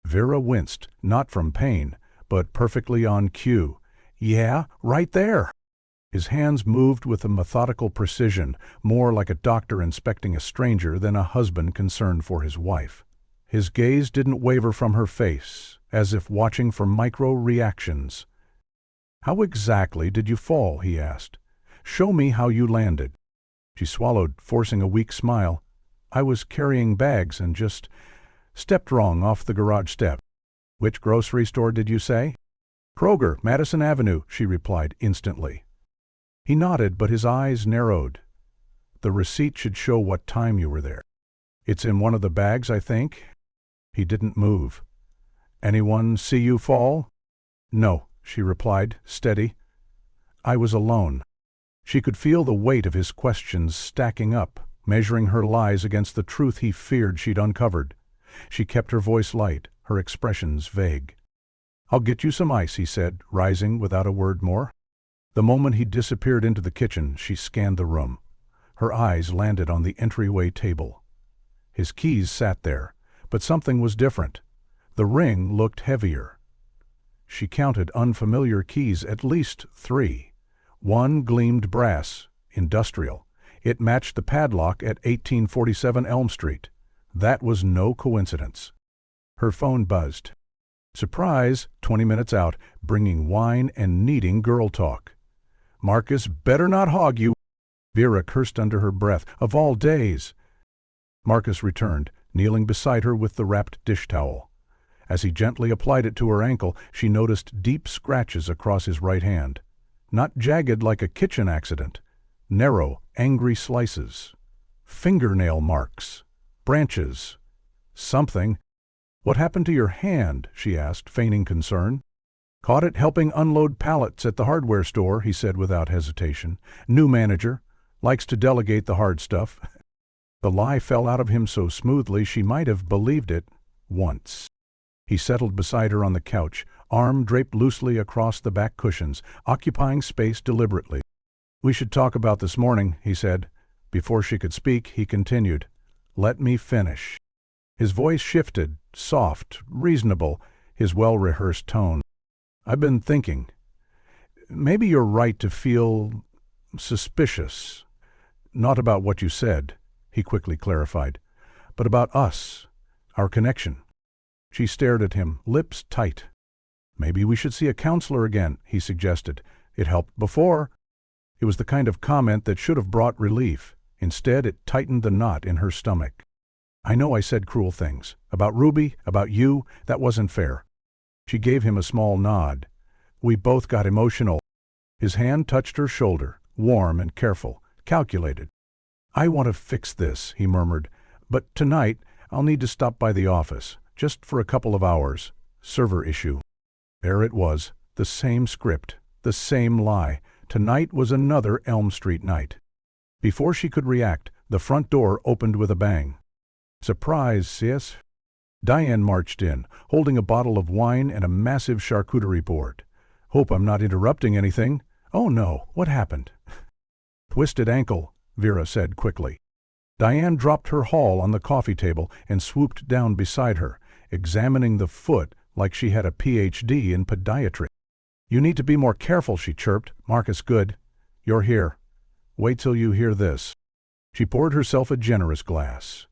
A: Vera winced, not from pain, but perfectly on cue. "Yeah, right there." His hands moved with a methodical precision, more like a doctor inspecting a stranger than a husband concerned for his wife. His gaze didn't waver from her face, as if watching for micro-reactions. "How exactly did you fall?" he asked. "Show me how you landed." She swallowed, forcing a weak smile. "I was carrying bags and just stepped wrong off the garage step." "Which grocery store did you say?" "Kroger, Madison Avenue," she replied instantly. He nodded, but his eyes narrowed. "The receipt should show what time you were there." "It's in one of the bags, I think." He didn't move. "Anyone see you fall?" "No," she replied, steady. "I was alone." She could feel the weight of his questions stacking up, measuring her lies against the truth he feared she'd uncovered. She kept her voice light, her expressions vague. "I'll get you some ice," he said, rising without a word more. The moment he disappeared into the kitchen, she scanned the room. Her eyes landed on the entryway table. His keys sat there, but something was different. The ring looked heavier. She counted unfamiliar keys, at least 3. One gleamed brass, industrial. It matched the padlock at 1847 Elm Street. That was no coincidence. Her phone buzzed. Surprise, 20 minutes out, bringing wine and needing girl talk. Marcus better not hog you. Vera cursed under her breath. Of all days. Marcus returned, kneeling beside her with the wrapped dish towel. As he gently applied it to her ankle, she noticed deep scratches across his right hand. Not jagged like a kitchen accident. Narrow, angry slices. Fingernail marks. Branches. Something. What happened to your hand? She asked, feigning concern. Caught it helping unload pallets at the hardware store, he said without hesitation. New manager. Likes to delegate the hard stuff. The lie fell out of him so smoothly she might have believed it once. He settled beside her on the couch, arm draped loosely across the back cushions, occupying space deliberately. We should talk about this morning, he said. Before she could speak, he continued. Let me finish. His voice shifted, soft, reasonable, his well-rehearsed tone. I've been thinking. Maybe you're right to feel suspicious. Not about what you said, he quickly clarified, but about us, our connection. She stared at him, lips tight. Maybe we should see a counselor again, he suggested. It helped before. It was the kind of comment that should have brought relief. Instead, it tightened the knot in her stomach. I know I said cruel things. About Ruby, about you, that wasn't fair. She gave him a small nod. We both got emotional. His hand touched her shoulder, warm and careful, calculated. I want to fix this, he murmured, but tonight I'll need to stop by the office, just for a couple of hours. Server issue. There it was, the same script, the same lie. Tonight was another Elm Street night. Before she could react, the front door opened with a bang. Surprise, sis. Diane marched in, holding a bottle of wine and a massive charcuterie board. Hope I'm not interrupting anything. Oh no, what happened? Twisted ankle, Vera said quickly. Diane dropped her haul on the coffee table and swooped down beside her, examining the foot like she had a PhD in podiatry. You need to be more careful, she chirped. Marcus, good. You're here. Wait till you hear this. She poured herself a generous glass.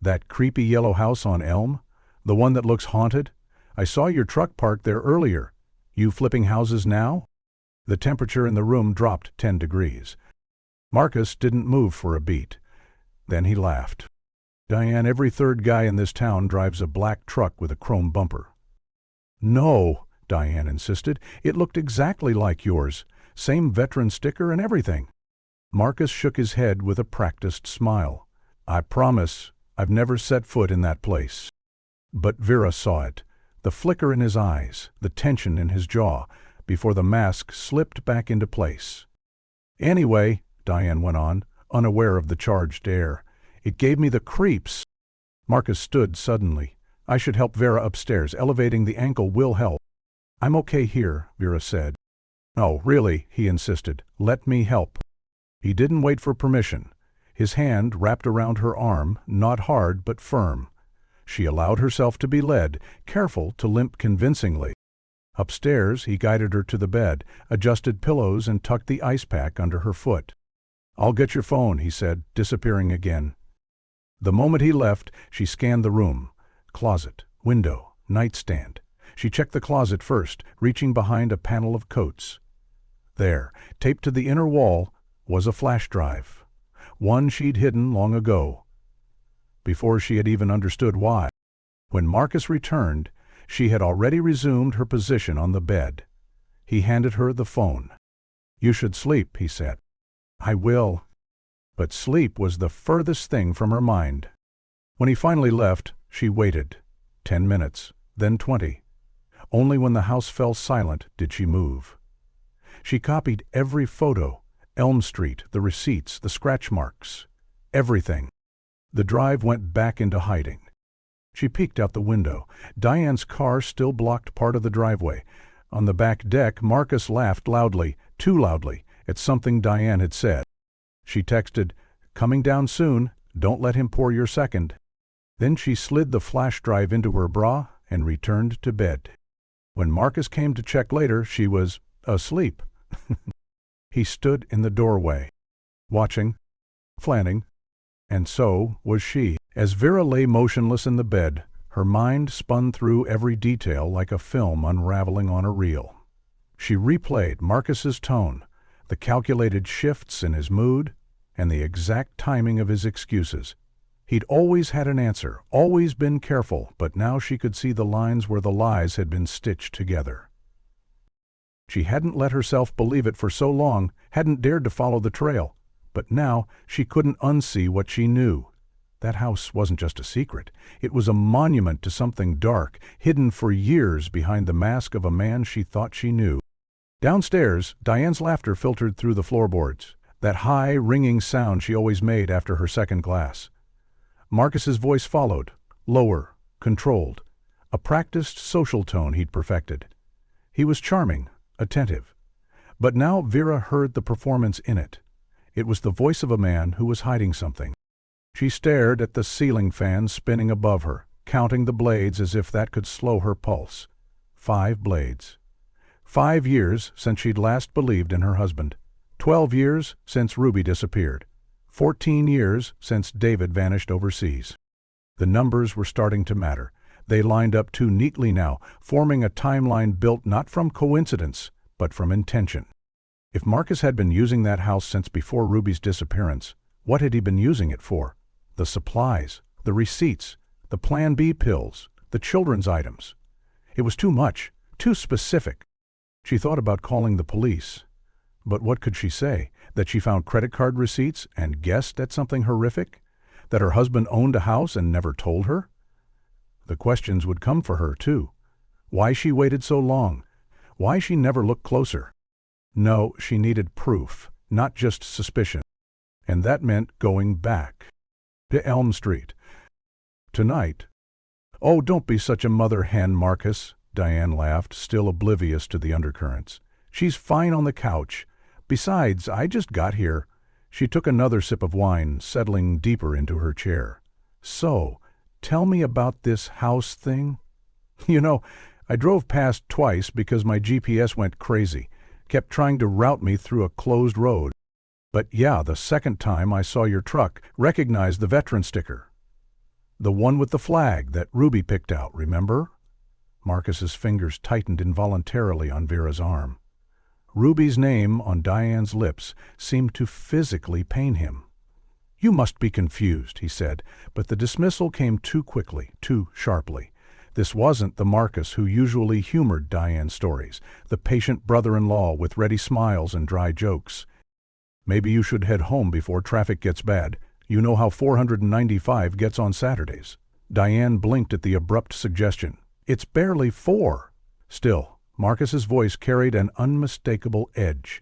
A: That creepy yellow house on Elm? The one that looks haunted? I saw your truck parked there earlier. You flipping houses now? The temperature in the room dropped 10 degrees. Marcus didn't move for a beat. Then he laughed. Diane, every third guy in this town drives a black truck with a chrome bumper. No, Diane insisted. It looked exactly like yours. Same veteran sticker and everything. Marcus shook his head with a practiced smile. I promise I've never set foot in that place. But Vera saw it. The flicker in his eyes, the tension in his jaw, before the mask slipped back into place. Anyway, Diane went on, unaware of the charged air, it gave me the creeps. Marcus stood suddenly. I should help Vera upstairs. Elevating the ankle will help. I'm okay here, Vera said. No, really, he insisted. Let me help. He didn't wait for permission. His hand wrapped around her arm, not hard but firm. She allowed herself to be led, careful to limp convincingly. Upstairs, he guided her to the bed, adjusted pillows and tucked the ice pack under her foot. I'll get your phone, he said, disappearing again. The moment he left, she scanned the room. Closet, window, nightstand. She checked the closet first, reaching behind a panel of coats. There, taped to the inner wall, was a flash drive. One she'd hidden long ago, before she had even understood why. When Marcus returned, she had already resumed her position on the bed. He handed her the phone. You should sleep, he said. I will. But sleep was the furthest thing from her mind. When he finally left, she waited. 10 minutes, then 20. Only when the house fell silent did she move. She copied every photo, Elm Street, the receipts, the scratch marks, everything. The drive went back into hiding. She peeked out the window. Diane's car still blocked part of the driveway. On the back deck, Marcus laughed loudly, too loudly, at something Diane had said. She texted, "Coming down soon, don't let him pour your second." Then she slid the flash drive into her bra and returned to bed. When Marcus came to check later, she was asleep. He stood in the doorway, watching, planning, and so was she. As Vera lay motionless in the bed, Her mind spun through every detail like a film unraveling on a reel. She replayed Marcus's tone, the calculated shifts in his mood, and the exact timing of his excuses. He'd always had an answer, always been careful, but now she could see the lines where the lies had been stitched together. She hadn't let herself believe it for so long, hadn't dared to follow the trail, but now she couldn't unsee what she knew. That house wasn't just a secret. It was a monument to something dark, hidden for years behind the mask of a man she thought she knew. Downstairs, Diane's laughter filtered through the floorboards, that high, ringing sound she always made after her second glass. Marcus's voice followed, lower, controlled, a practiced social tone he'd perfected. He was charming, attentive. But now Vera heard the performance in it. It was the voice of a man who was hiding something. She stared at the ceiling fan spinning above her, counting the blades as if that could slow her pulse. 5 blades. 5 years since she'd last believed in her husband. 12 years since Ruby disappeared. 14 years since David vanished overseas. The numbers were starting to matter. They lined up too neatly now, forming a timeline built not from coincidence, but from intention. If Marcus had been using that house since before Ruby's disappearance, what had he been using it for? The supplies, the receipts, the Plan B pills, the children's items. It was too much, too specific. She thought about calling the police. But what could she say? That she found credit card receipts and guessed at something horrific? That her husband owned a house and never told her? The questions would come for her, too. Why she waited so long? Why she never looked closer? No, she needed proof, not just suspicion. And that meant going back. To Elm Street. Tonight. Oh, don't be such a mother hen, Marcus, Diane laughed, still oblivious to the undercurrents. She's fine on the couch. Besides, I just got here. She took another sip of wine, settling deeper into her chair. So, tell me about this house thing. You know, I drove past twice because my GPS went crazy, kept trying to route me through a closed road. But yeah, the second time I saw your truck, recognized the veteran sticker. The one with the flag that Ruby picked out, remember? Marcus's fingers tightened involuntarily on Vera's arm. Ruby's name on Diane's lips seemed to physically pain him. You must be confused, he said, but the dismissal came too quickly, too sharply. This wasn't the Marcus who usually humored Diane's stories, the patient brother-in-law with ready smiles and dry jokes. Maybe you should head home before traffic gets bad. You know how 495 gets on Saturdays. Diane blinked at the abrupt suggestion. It's barely 4. Still, Marcus's voice carried an unmistakable edge.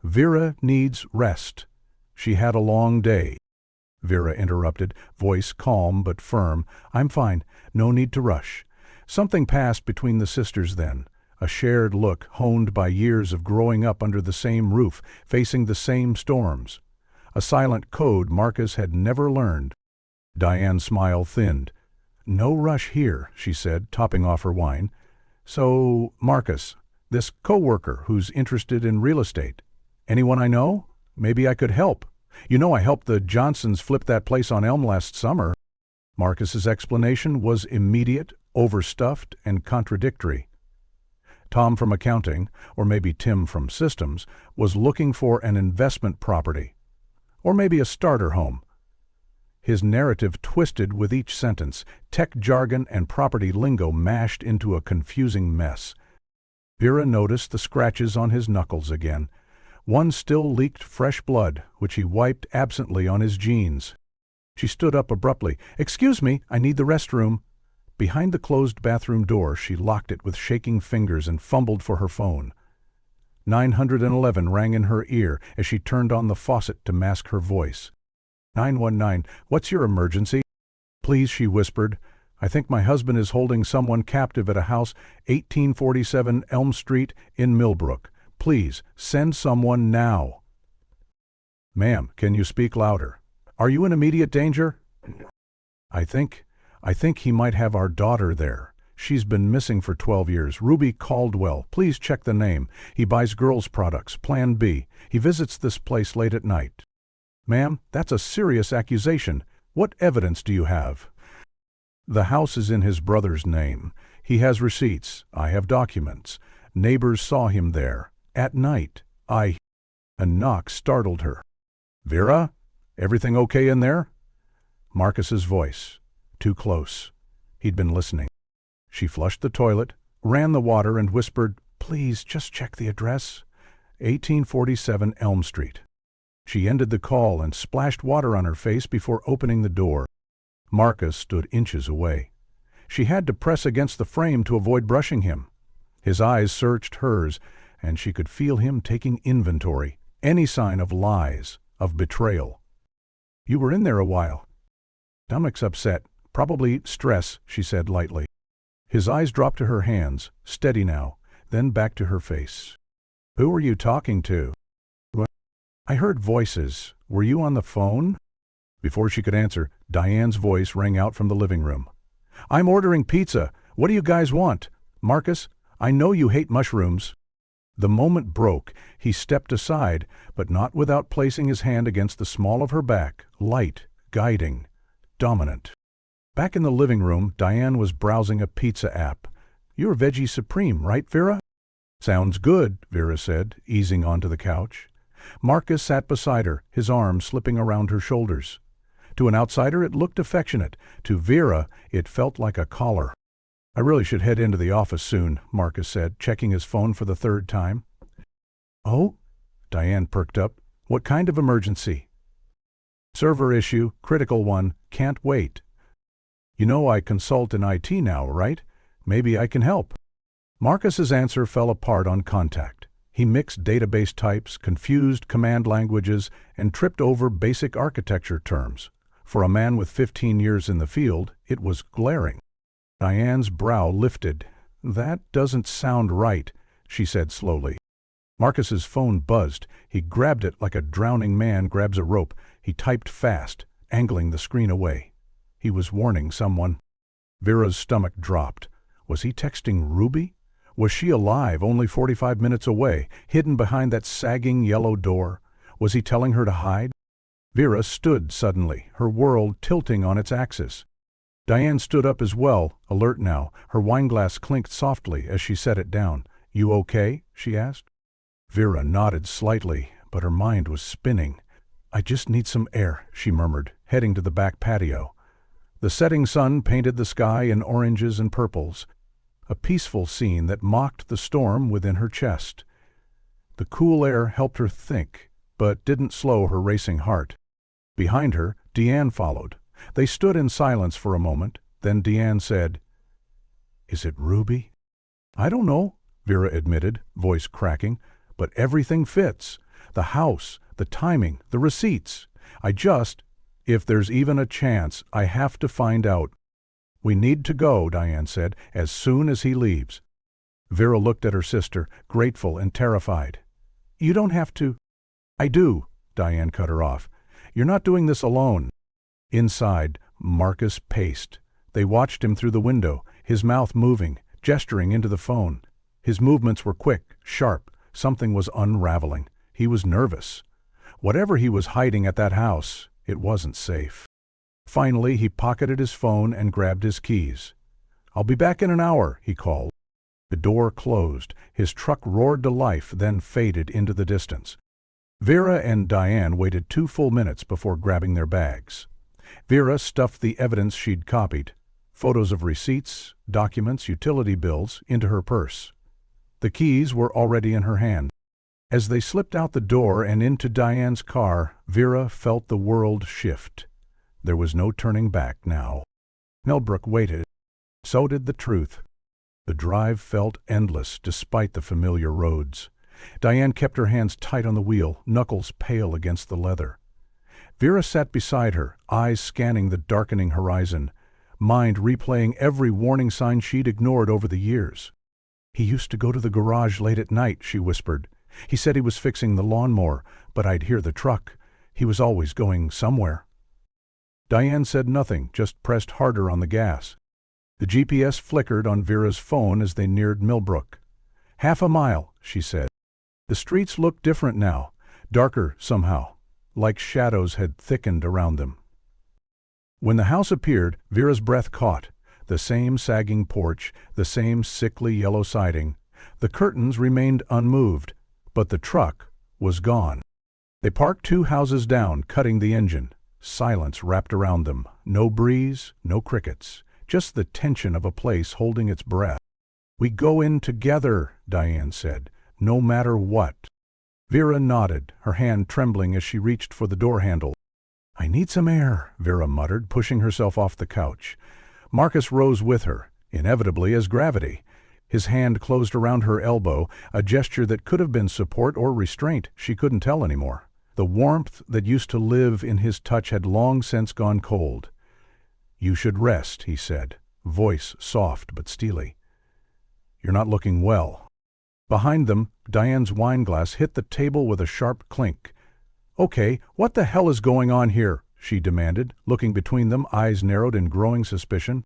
A: Vera needs rest. She had a long day. Vera interrupted, voice calm but firm. I'm fine. No need to rush. Something passed between the sisters then. A shared look honed by years of growing up under the same roof, facing the same storms. A silent code Marcus had never learned. Diane's smile thinned. No rush here, she said, topping off her wine. So, Marcus, this co-worker who's interested in real estate. Anyone I know? Maybe I could help. You know I helped the Johnsons flip that place on Elm last summer. Marcus's explanation was immediate, overstuffed, and contradictory. Tom from accounting, or maybe Tim from systems, was looking for an investment property. Or maybe a starter home. His narrative twisted with each sentence, tech jargon and property lingo mashed into a confusing mess. Vera noticed the scratches on his knuckles again. One still leaked fresh blood, which he wiped absently on his jeans. She stood up abruptly. "Excuse me, I need the restroom." Behind the closed bathroom door, she locked it with shaking fingers and fumbled for her phone. 911 rang in her ear as she turned on the faucet to mask her voice. 919, what's your emergency? Please, she whispered. I think my husband is holding someone captive at a house, 1847 Elm Street in Millbrook. Please, send someone now. Ma'am, can you speak louder? Are you in immediate danger? I think he might have our daughter there. She's been missing for 12 years. Ruby Caldwell. Please check the name. He buys girls' products, Plan B. He visits this place late at night. Ma'am, that's a serious accusation. What evidence do you have? The house is in his brother's name. He has receipts. I have documents. Neighbors saw him there. At night. A knock startled her. Vera? Everything okay in there? Marcus's voice. Too close. He'd been listening. She flushed the toilet, ran the water, and whispered, "Please, just check the address. 1847 Elm Street." She ended the call and splashed water on her face before opening the door. Marcus stood inches away. She had to press against the frame to avoid brushing him. His eyes searched hers, and she could feel him taking inventory, any sign of lies, of betrayal. "You were in there a while." "Stomach's upset. Probably stress," she said lightly. His eyes dropped to her hands, steady now, then back to her face. "Who were you talking to?" "I heard voices. Were you on the phone?" Before she could answer, Diane's voice rang out from the living room. "I'm ordering pizza. What do you guys want? Marcus, I know you hate mushrooms." The moment broke. He stepped aside, but not without placing his hand against the small of her back, light, guiding, dominant. Back in the living room, Diane was browsing a pizza app. "You're Veggie Supreme, right, Vera?" "Sounds good," Vera said, easing onto the couch. Marcus sat beside her, his arms slipping around her shoulders. To an outsider, it looked affectionate. To Vera, it felt like a collar. "I really should head into the office soon," Marcus said, checking his phone for the third time. "Oh?" Diane perked up. "What kind of emergency?" "Server issue, critical one, can't wait." "You know I consult in IT now, right? Maybe I can help." Marcus's answer fell apart on contact. He mixed database types, confused command languages, and tripped over basic architecture terms. For a man with 15 years in the field, it was glaring. Diane's brow lifted. "That doesn't sound right," she said slowly. Marcus's phone buzzed. He grabbed it like a drowning man grabs a rope. He typed fast, angling the screen away. He was warning someone. Vera's stomach dropped. Was he texting Ruby? Was she alive, only 45 minutes away, hidden behind that sagging yellow door? Was he telling her to hide? Vera stood suddenly, her world tilting on its axis. Diane stood up as well, alert now. Her wineglass clinked softly as she set it down. "You okay?" she asked. Vera nodded slightly, but her mind was spinning. "I just need some air," she murmured, heading to the back patio. The setting sun painted the sky in oranges and purples, a peaceful scene that mocked the storm within her chest. The cool air helped her think, but didn't slow her racing heart. Behind her, Deanne followed. They stood in silence for a moment, then Deanne said, "Is it Ruby?" "I don't know," Vera admitted, voice cracking, "but everything fits. The house, the timing, the receipts. If there's even a chance, I have to find out." "We need to go," Diane said, "as soon as he leaves." Vera looked at her sister, grateful and terrified. "You don't have to." "I do," Diane cut her off. "You're not doing this alone." Inside, Marcus paced. They watched him through the window, his mouth moving, gesturing into the phone. His movements were quick, sharp. Something was unraveling. He was nervous. Whatever he was hiding at that house, it wasn't safe. Finally, he pocketed his phone and grabbed his keys. "I'll be back in an hour," he called. The door closed. His truck roared to life, then faded into the distance. Vera and Diane waited 2 full minutes before grabbing their bags. Vera stuffed the evidence she'd copied, photos of receipts, documents, utility bills, into her purse. The keys were already in her hand. As they slipped out the door and into Diane's car, Vera felt the world shift. There was no turning back now. Millbrook waited. So did the truth. The drive felt endless despite the familiar roads. Diane kept her hands tight on the wheel, knuckles pale against the leather. Vera sat beside her, eyes scanning the darkening horizon, mind replaying every warning sign she'd ignored over the years. "He used to go to the garage late at night," she whispered. "He said he was fixing the lawnmower, but I'd hear the truck. He was always going somewhere." Diane said nothing, just pressed harder on the gas. The GPS flickered on Vera's phone as they neared Millbrook. "Half a mile," she said. The streets looked different now, darker somehow, like shadows had thickened around them. When the house appeared, Vera's breath caught. The same sagging porch, the same sickly yellow siding. The curtains remained unmoved, but the truck was gone. They parked 2 houses down, cutting the engine. Silence wrapped around them. No breeze, no crickets. Just the tension of a place holding its breath. "We go in together," Diane said, "no matter what." Vera nodded, her hand trembling as she reached for the door handle. "I need some air," Vera muttered, pushing herself off the couch. Marcus rose with her, inevitably as gravity. His hand closed around her elbow, a gesture that could have been support or restraint, she couldn't tell anymore. The warmth that used to live in his touch had long since gone cold. "You should rest," he said, voice soft but steely. "You're not looking well." Behind them, Diane's wineglass hit the table with a sharp clink. "Okay, what the hell is going on here?" she demanded, looking between them, eyes narrowed in growing suspicion.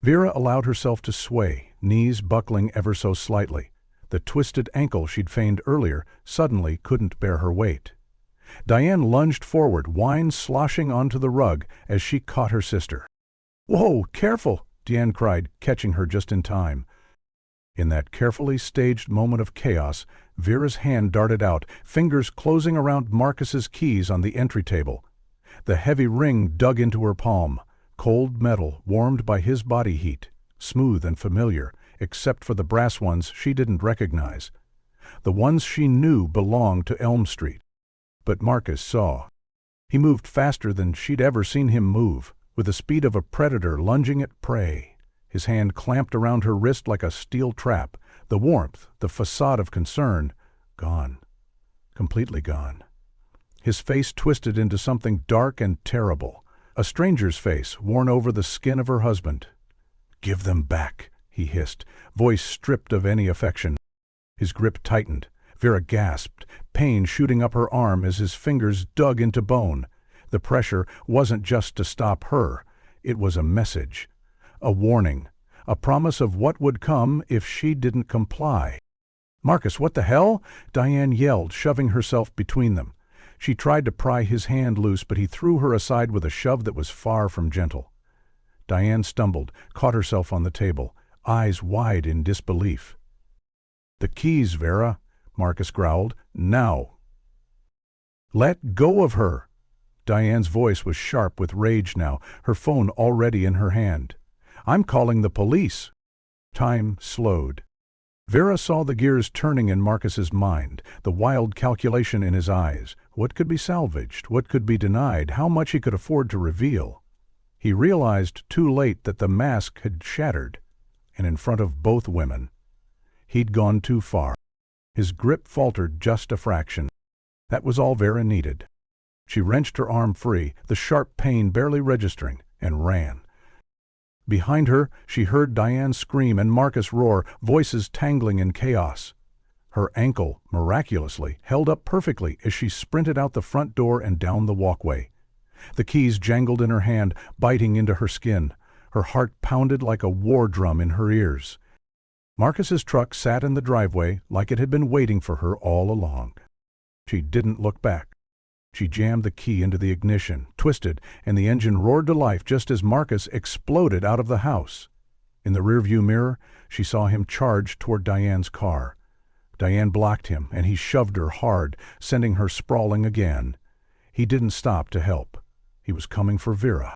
A: Vera allowed herself to sway, knees buckling ever so slightly. The twisted ankle she'd feigned earlier suddenly couldn't bear her weight. Diane lunged forward, wine sloshing onto the rug as she caught her sister. "Whoa, careful!" Diane cried, catching her just in time. In that carefully staged moment of chaos, Vera's hand darted out, fingers closing around Marcus's keys on the entry table. The heavy ring dug into her palm, cold metal warmed by his body heat, smooth and familiar, except for the brass ones she didn't recognize. The ones she knew belonged to Elm Street. But Marcus saw. He moved faster than she'd ever seen him move, with the speed of a predator lunging at prey. His hand clamped around her wrist like a steel trap, the warmth, the facade of concern, gone. Completely gone. His face twisted into something dark and terrible, a stranger's face worn over the skin of her husband. "Give them back," he hissed, voice stripped of any affection. His grip tightened. Vera gasped, pain shooting up her arm as his fingers dug into bone. The pressure wasn't just to stop her, it was a message, a warning, a promise of what would come if she didn't comply. "Marcus, what the hell?" Diane yelled, shoving herself between them. She tried to pry his hand loose, but he threw her aside with a shove that was far from gentle. Diane stumbled, caught herself on the table, eyes wide in disbelief. "The keys, Vera," Marcus growled. "Now." "Let go of her!" Diane's voice was sharp with rage now, her phone already in her hand. "I'm calling the police." Time slowed. Vera saw the gears turning in Marcus's mind, the wild calculation in his eyes. What could be salvaged? What could be denied? How much he could afford to reveal? He realized too late that the mask had shattered, and in front of both women. He'd gone too far. His grip faltered just a fraction. That was all Vera needed. She wrenched her arm free, the sharp pain barely registering, and ran. Behind her, she heard Diane scream and Marcus roar, voices tangling in chaos. Her ankle, miraculously, held up perfectly as she sprinted out the front door and down the walkway. The keys jangled in her hand, biting into her skin. Her heart pounded like a war drum in her ears. Marcus's truck sat in the driveway like it had been waiting for her all along. She didn't look back. She jammed the key into the ignition, twisted, and the engine roared to life just as Marcus exploded out of the house. In the rearview mirror, she saw him charge toward Diane's car. Diane blocked him, and he shoved her hard, sending her sprawling again. He didn't stop to help. He was coming for Vera.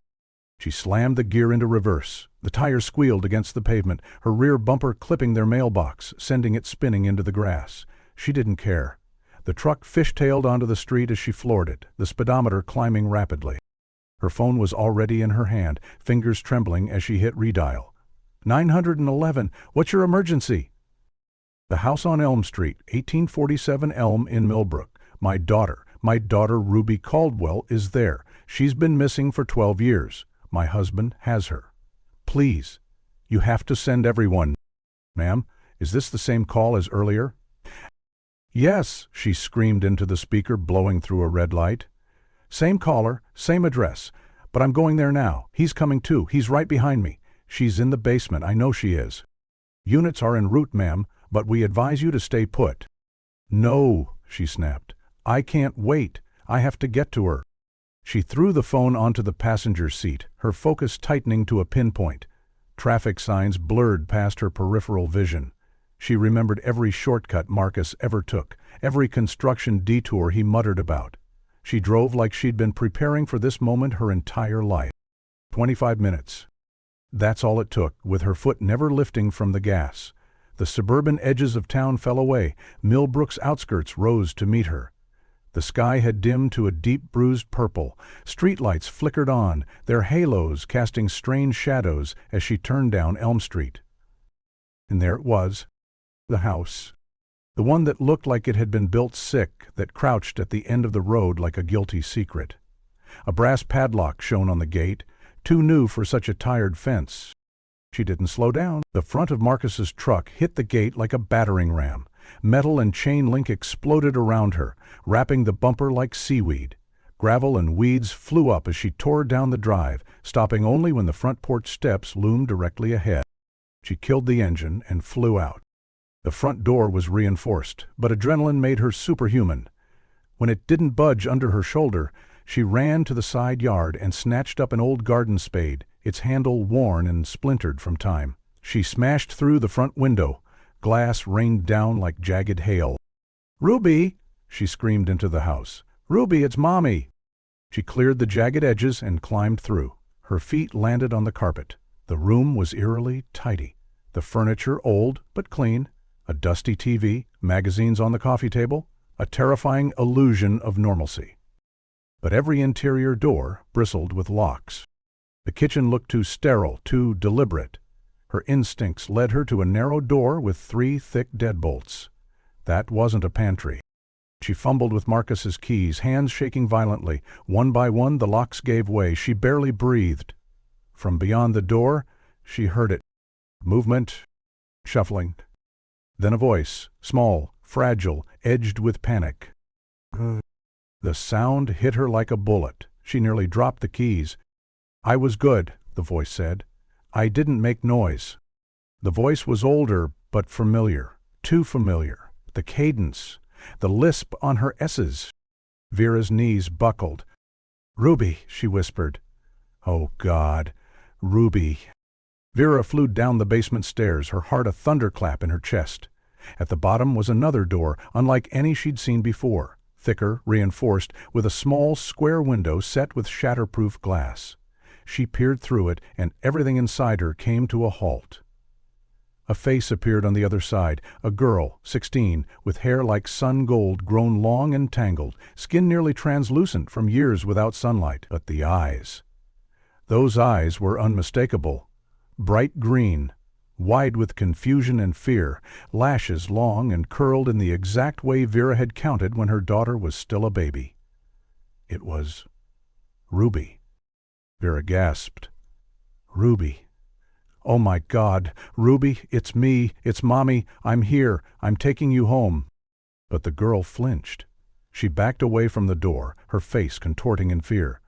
A: She slammed the gear into reverse. The tires squealed against the pavement, her rear bumper clipping their mailbox, sending it spinning into the grass. She didn't care. The truck fishtailed onto the street as she floored it, the speedometer climbing rapidly. Her phone was already in her hand, fingers trembling as she hit redial. 911, what's your emergency? The house on Elm Street, 1847 Elm in Millbrook. My daughter Ruby Caldwell is there. She's been missing for 12 years. My husband has her. Please, you have to send everyone. Ma'am, is this the same call as earlier? Yes, she screamed into the speaker, blowing through a red light. Same caller, same address, but I'm going there now. He's coming too. He's right behind me. She's in the basement, I know she is. Units are en route, ma'am, but we advise you to stay put. No, she snapped. I can't wait. I have to get to her. She threw the phone onto the passenger seat, her focus tightening to a pinpoint. Traffic signs blurred past her peripheral vision. She remembered every shortcut Marcus ever took, every construction detour he muttered about. She drove like she'd been preparing for this moment her entire life. 25 minutes. That's all it took, with her foot never lifting from the gas. The suburban edges of town fell away. Millbrook's outskirts rose to meet her. The sky had dimmed to a deep bruised purple. Streetlights flickered on, their halos casting strange shadows as she turned down Elm Street. And there it was, the house. The one that looked like it had been built sick, that crouched at the end of the road like a guilty secret. A brass padlock shone on the gate, too new for such a tired fence. She didn't slow down. The front of Marcus's truck hit the gate like a battering ram. Metal and chain link exploded around her, wrapping the bumper like seaweed. Gravel and weeds flew up as she tore down the drive, stopping only when the front porch steps loomed directly ahead. She killed the engine and flew out. The front door was reinforced, but adrenaline made her superhuman. When it didn't budge under her shoulder, she ran to the side yard and snatched up an old garden spade, its handle worn and splintered from time. She smashed through the front window. Glass rained down like jagged hail. "Ruby!" she screamed into the house. "Ruby, it's Mommy!" She cleared the jagged edges and climbed through. Her feet landed on the carpet. The room was eerily tidy. The furniture old but clean. A dusty TV, magazines on the coffee table, a terrifying illusion of normalcy. But every interior door bristled with locks. The kitchen looked too sterile, too deliberate. Her instincts led her to a narrow door with 3 thick deadbolts. That wasn't a pantry. She fumbled with Marcus's keys, hands shaking violently. One by one, the locks gave way. She barely breathed. From beyond the door, she heard it. Movement, shuffling. Then a voice, small, fragile, edged with panic. The sound hit her like a bullet. She nearly dropped the keys. "I was good," the voice said. "I didn't make noise." The voice was older, but familiar. Too familiar. The cadence, the lisp on her S's. Vera's knees buckled. "Ruby," she whispered. "Oh, God. Ruby." Vera flew down the basement stairs, her heart a thunderclap in her chest. At the bottom was another door, unlike any she'd seen before, thicker, reinforced, with a small, square window set with shatterproof glass. She peered through it, and everything inside her came to a halt. A face appeared on the other side, a girl, 16, with hair like sun gold grown long and tangled, skin nearly translucent from years without sunlight. But the eyes. Those eyes were unmistakable. Bright green, wide with confusion and fear, lashes long and curled in the exact way Vera had counted when her daughter was still a baby. It was Ruby. Vera gasped. "Ruby. Oh my God, Ruby, it's me, it's Mommy, I'm here, I'm taking you home." But the girl flinched. She backed away from the door, her face contorting in fear.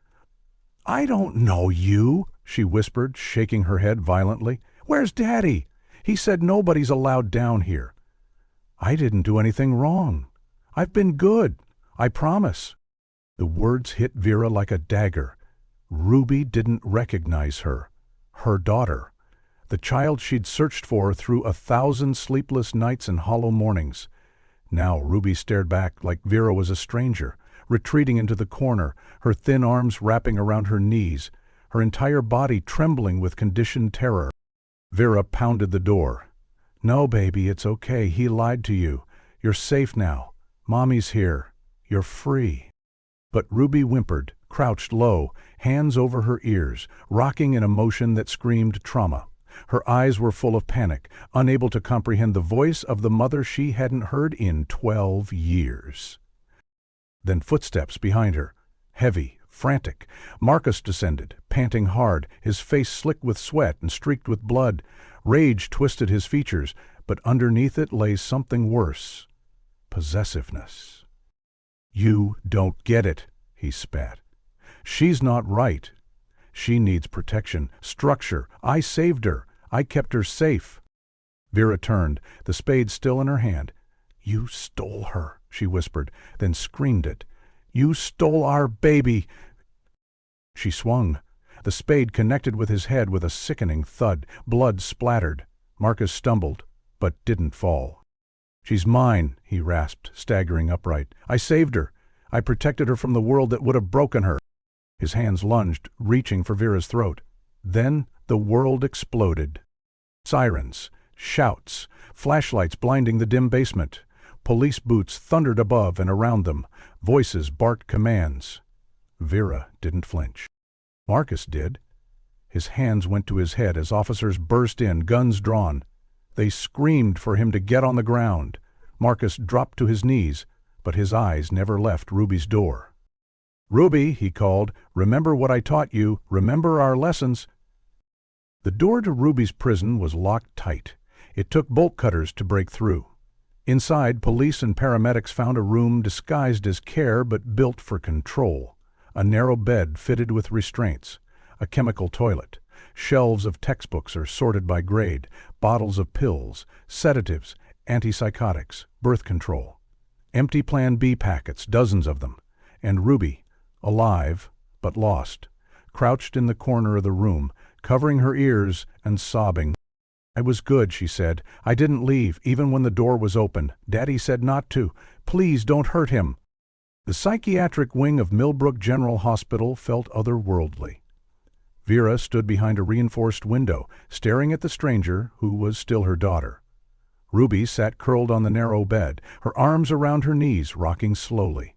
A: "I don't know you," she whispered, shaking her head violently. "Where's Daddy? He said nobody's allowed down here." "I didn't do anything wrong. I've been good. I promise." The words hit Vera like a dagger. Ruby didn't recognize her. Her daughter. The child she'd searched for through 1,000 sleepless nights and hollow mornings. Now Ruby stared back like Vera was a stranger, retreating into the corner, her thin arms wrapping around her knees, her entire body trembling with conditioned terror. Vera pounded the door. "No, baby, it's okay. He lied to you. You're safe now. Mommy's here. You're free." But Ruby whimpered, crouched low, hands over her ears, rocking in a motion that screamed trauma. Her eyes were full of panic, unable to comprehend the voice of the mother she hadn't heard in 12 years. Then footsteps behind her, heavy, frantic. Marcus descended, panting hard, his face slick with sweat and streaked with blood. Rage twisted his features, but underneath it lay something worse. Possessiveness. "You don't get it," he spat. "She's not right. She needs protection, structure. I saved her. I kept her safe." Vera turned, the spade still in her hand. "You stole her," she whispered, then screamed it. "You stole our baby." She swung. The spade connected with his head with a sickening thud. Blood splattered. Marcus stumbled, but didn't fall. "She's mine," he rasped, staggering upright. "I saved her. I protected her from the world that would have broken her." His hands lunged, reaching for Vera's throat. Then the world exploded. Sirens, shouts, flashlights blinding the dim basement. Police boots thundered above and around them. Voices barked commands. Vera didn't flinch. Marcus did. His hands went to his head as officers burst in, guns drawn. They screamed for him to get on the ground. Marcus dropped to his knees, but his eyes never left Ruby's door. "Ruby," he called, "remember what I taught you. Remember our lessons." The door to Ruby's prison was locked tight. It took bolt cutters to break through. Inside, police and paramedics found a room disguised as care but built for control. A narrow bed fitted with restraints, a chemical toilet. Shelves of textbooks are sorted by grade, bottles of pills, sedatives, antipsychotics, birth control. Empty Plan B packets, dozens of them. And Ruby, alive but lost, crouched in the corner of the room, covering her ears and sobbing. "I was good," she said. "I didn't leave, even when the door was open. Daddy said not to. Please don't hurt him." The psychiatric wing of Millbrook General Hospital felt otherworldly. Vera stood behind a reinforced window, staring at the stranger who was still her daughter. Ruby sat curled on the narrow bed, her arms around her knees, rocking slowly.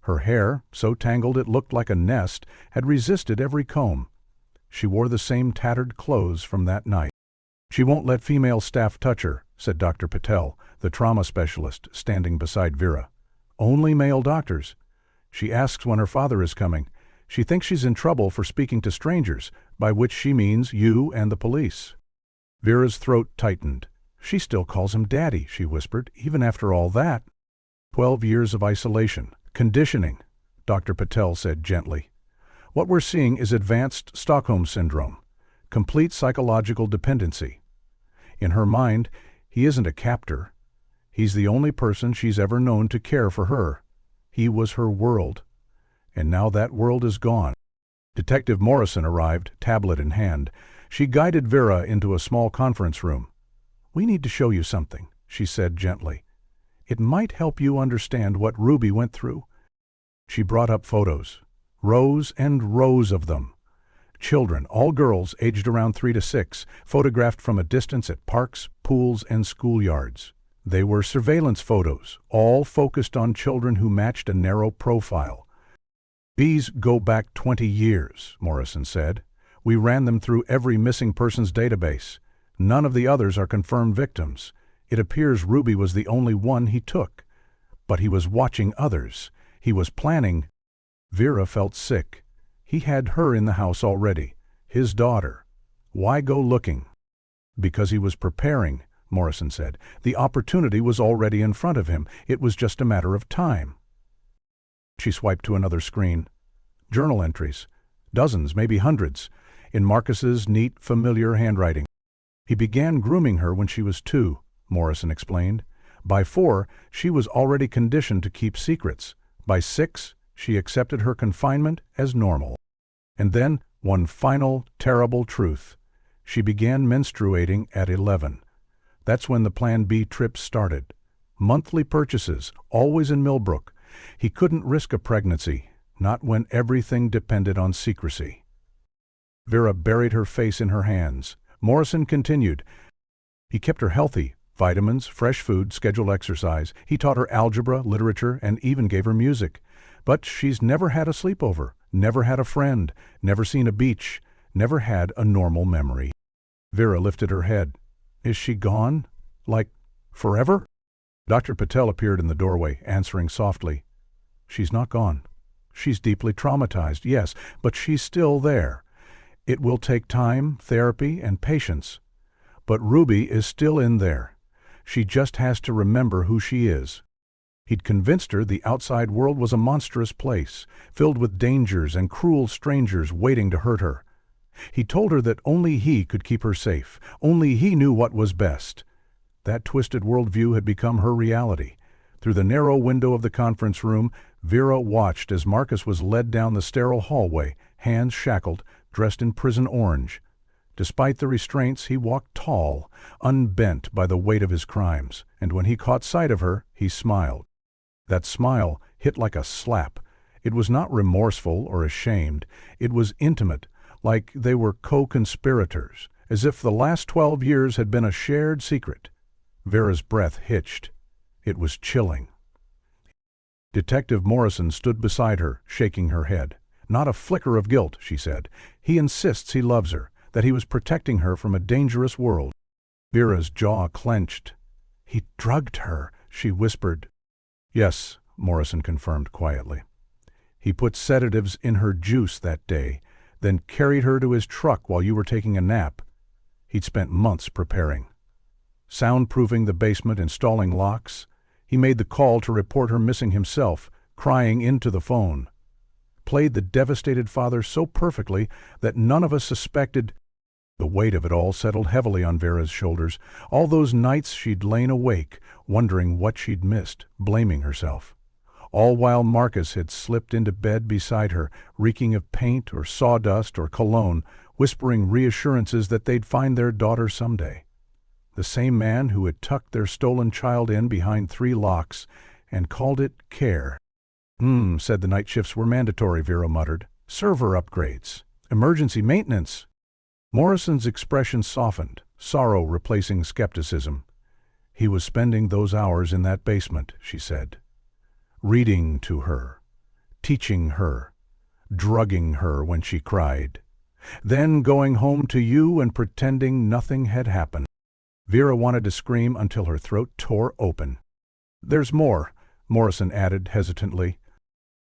A: Her hair, so tangled it looked like a nest, had resisted every comb. She wore the same tattered clothes from that night. "She won't let female staff touch her," said Dr. Patel, the trauma specialist, standing beside Vera. "Only male doctors. She asks when her father is coming. She thinks she's in trouble for speaking to strangers, by which she means you and the police." Vera's throat tightened. "She still calls him Daddy," she whispered, "even after all that." 12 years of isolation. Conditioning, Dr. Patel said gently. "What we're seeing is advanced Stockholm Syndrome. Complete psychological dependency. In her mind, he isn't a captor. He's the only person she's ever known to care for her. He was her world. And now that world is gone." Detective Morrison arrived, tablet in hand. She guided Vera into a small conference room. "We need to show you something," she said gently. "It might help you understand what Ruby went through." She brought up photos. Rows and rows of them. Children, all girls aged around 3 to 6, photographed from a distance at parks, pools, and schoolyards. They were surveillance photos, all focused on children who matched a narrow profile. "These go back 20 years, Morrison said. "We ran them through every missing persons database. None of the others are confirmed victims. It appears Ruby was the only one he took. But he was watching others. He was planning." Vera felt sick. He had her in the house already, his daughter. Why go looking? "Because he was preparing," Morrison said. "The opportunity was already in front of him. It was just a matter of time." She swiped to another screen. Journal entries. Dozens, maybe hundreds, in Marcus's neat, familiar handwriting. "He began grooming her when she was 2, Morrison explained. By 4, she was already conditioned to keep secrets. By 6, she accepted her confinement as normal. And then, one final, terrible truth. She began menstruating at 11. That's when the Plan B trips started. Monthly purchases, always in Millbrook. He couldn't risk a pregnancy, not when everything depended on secrecy." Vera buried her face in her hands. Morrison continued. "He kept her healthy. Vitamins, fresh food, scheduled exercise. He taught her algebra, literature, and even gave her music. But she's never had a sleepover, never had a friend, never seen a beach, never had a normal memory." Vera lifted her head. "Is she gone? Like, forever?" Dr. Patel appeared in the doorway, answering softly. "She's not gone. She's deeply traumatized, yes, but she's still there. It will take time, therapy, and patience. But Ruby is still in there. She just has to remember who she is." He'd convinced her the outside world was a monstrous place, filled with dangers and cruel strangers waiting to hurt her. He told her that only he could keep her safe, only he knew what was best. That twisted worldview had become her reality. Through the narrow window of the conference room, Vera watched as Marcus was led down the sterile hallway, hands shackled, dressed in prison orange. Despite the restraints, he walked tall, unbent by the weight of his crimes, and when he caught sight of her, he smiled. That smile hit like a slap. It was not remorseful or ashamed. It was intimate, like they were co-conspirators, as if the last 12 years had been a shared secret. Vera's breath hitched. It was chilling. Detective Morrison stood beside her, shaking her head. "Not a flicker of guilt," she said. "He insists he loves her, that he was protecting her from a dangerous world." Vera's jaw clenched. "He drugged her," she whispered. "Yes," Morrison confirmed quietly. "He put sedatives in her juice that day, then carried her to his truck while you were taking a nap. He'd spent months preparing. Soundproofing the basement, installing locks. He made the call to report her missing himself, crying into the phone. Played the devastated father so perfectly that none of us suspected." The weight of it all settled heavily on Vera's shoulders. All those nights she'd lain awake, wondering what she'd missed, blaming herself. All while Marcus had slipped into bed beside her, reeking of paint or sawdust or cologne, whispering reassurances that they'd find their daughter someday. The same man who had tucked their stolen child in behind 3 locks and called it care. Said the night shifts were mandatory," Vera muttered. "Server upgrades. Emergency maintenance." Morrison's expression softened, sorrow replacing skepticism. "He was spending those hours in that basement," she said. "Reading to her, teaching her, drugging her when she cried. Then going home to you and pretending nothing had happened." Vera wanted to scream until her throat tore open. "There's more," Morrison added hesitantly.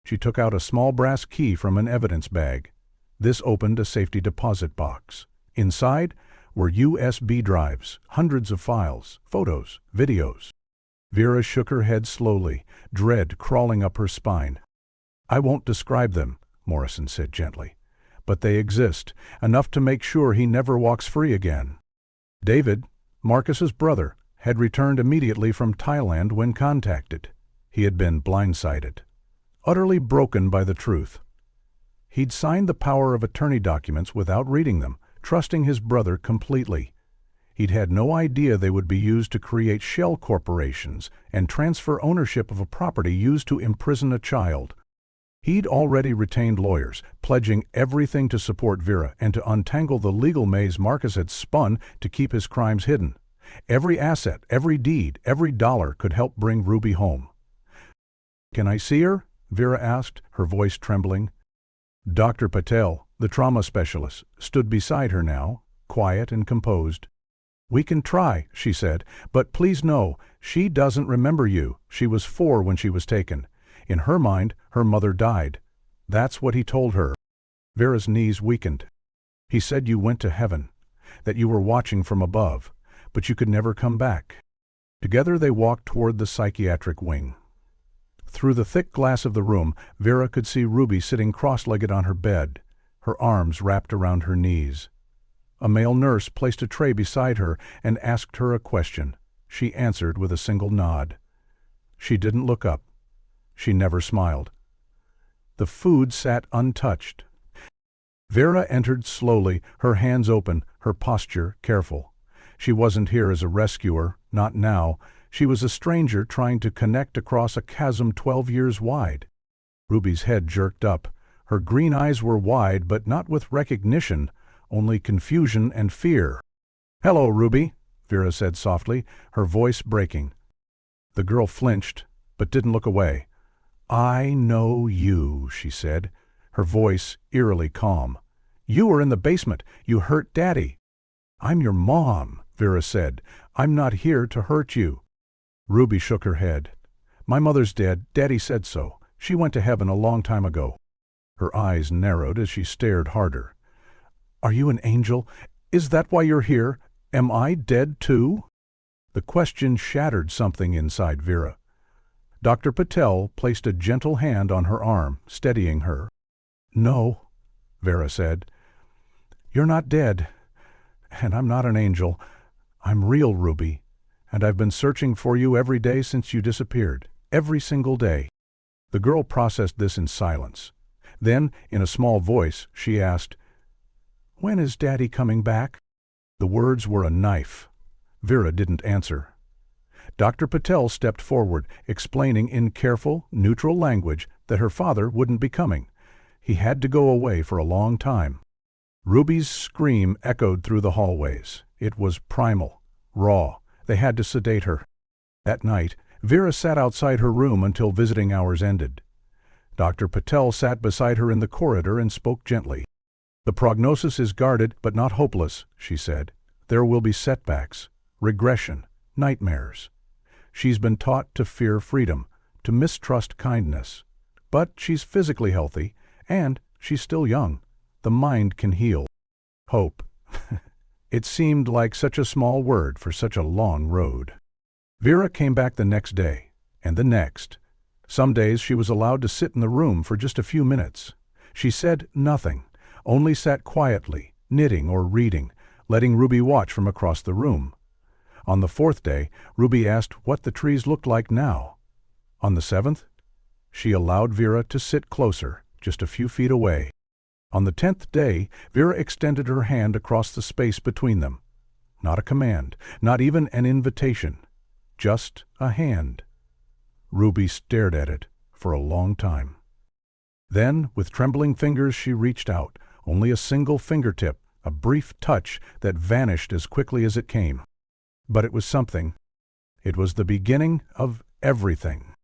A: She took out a small brass key from an evidence bag. This opened a safety deposit box. Inside were USB drives, hundreds of files, photos, videos. Vera shook her head slowly, dread crawling up her spine. "I won't describe them," Morrison said gently. "But they exist, enough to make sure he never walks free again." David, Marcus's brother, had returned immediately from Thailand when contacted. He had been blindsided, utterly broken by the truth. He'd signed the power of attorney documents without reading them, trusting his brother completely. He'd had no idea they would be used to create shell corporations and transfer ownership of a property used to imprison a child. He'd already retained lawyers, pledging everything to support Vera and to untangle the legal maze Marcus had spun to keep his crimes hidden. Every asset, every deed, every dollar could help bring Ruby home. "Can I see her?" Vera asked, her voice trembling. Dr. Patel, the trauma specialist, stood beside her now, quiet and composed. "We can try," she said, "but please know, she doesn't remember you. She was 4 when she was taken. In her mind, her mother died. That's what he told her." Vera's knees weakened. "He said you went to heaven, that you were watching from above, but you could never come back." Together they walked toward the psychiatric wing. Through the thick glass of the room, Vera could see Ruby sitting cross-legged on her bed, her arms wrapped around her knees. A male nurse placed a tray beside her and asked her a question. She answered with a single nod. She didn't look up. She never smiled. The food sat untouched. Vera entered slowly, her hands open, her posture careful. She wasn't here as a rescuer, not now. She was a stranger trying to connect across a chasm 12 years wide. Ruby's head jerked up. Her green eyes were wide, but not with recognition, only confusion and fear. "Hello, Ruby," Vera said softly, her voice breaking. The girl flinched, but didn't look away. "I know you," she said, her voice eerily calm. "You were in the basement. You hurt Daddy." "I'm your mom," Vera said. "I'm not here to hurt you." Ruby shook her head. "My mother's dead. Daddy said so. She went to heaven a long time ago." Her eyes narrowed as she stared harder. "Are you an angel? Is that why you're here? Am I dead too?" The question shattered something inside Vera. Dr. Patel placed a gentle hand on her arm, steadying her. "No," Vera said. "You're not dead, and I'm not an angel. I'm real, Ruby, and I've been searching for you every day since you disappeared, every single day." The girl processed this in silence. Then, in a small voice, she asked, "When is Daddy coming back?" The words were a knife. Vera didn't answer. Dr. Patel stepped forward, explaining in careful, neutral language that her father wouldn't be coming. He had to go away for a long time. Ruby's scream echoed through the hallways. It was primal, raw. They had to sedate her. That night, Vera sat outside her room until visiting hours ended. Dr. Patel sat beside her in the corridor and spoke gently. "The prognosis is guarded but not hopeless," she said. "There will be setbacks, regression, nightmares. She's been taught to fear freedom, to mistrust kindness. But she's physically healthy, and she's still young. The mind can heal." Hope. It seemed like such a small word for such a long road. Vera came back the next day, and the next. Some days she was allowed to sit in the room for just a few minutes. She said nothing, only sat quietly, knitting or reading, letting Ruby watch from across the room. On the 4th day, Ruby asked what the trees looked like now. On the 7th, she allowed Vera to sit closer, just a few feet away. On the 10th day, Vera extended her hand across the space between them. Not a command, not even an invitation, just a hand. Ruby stared at it for a long time. Then, with trembling fingers, she reached out, only a single fingertip, a brief touch that vanished as quickly as it came. But it was something. It was the beginning of everything.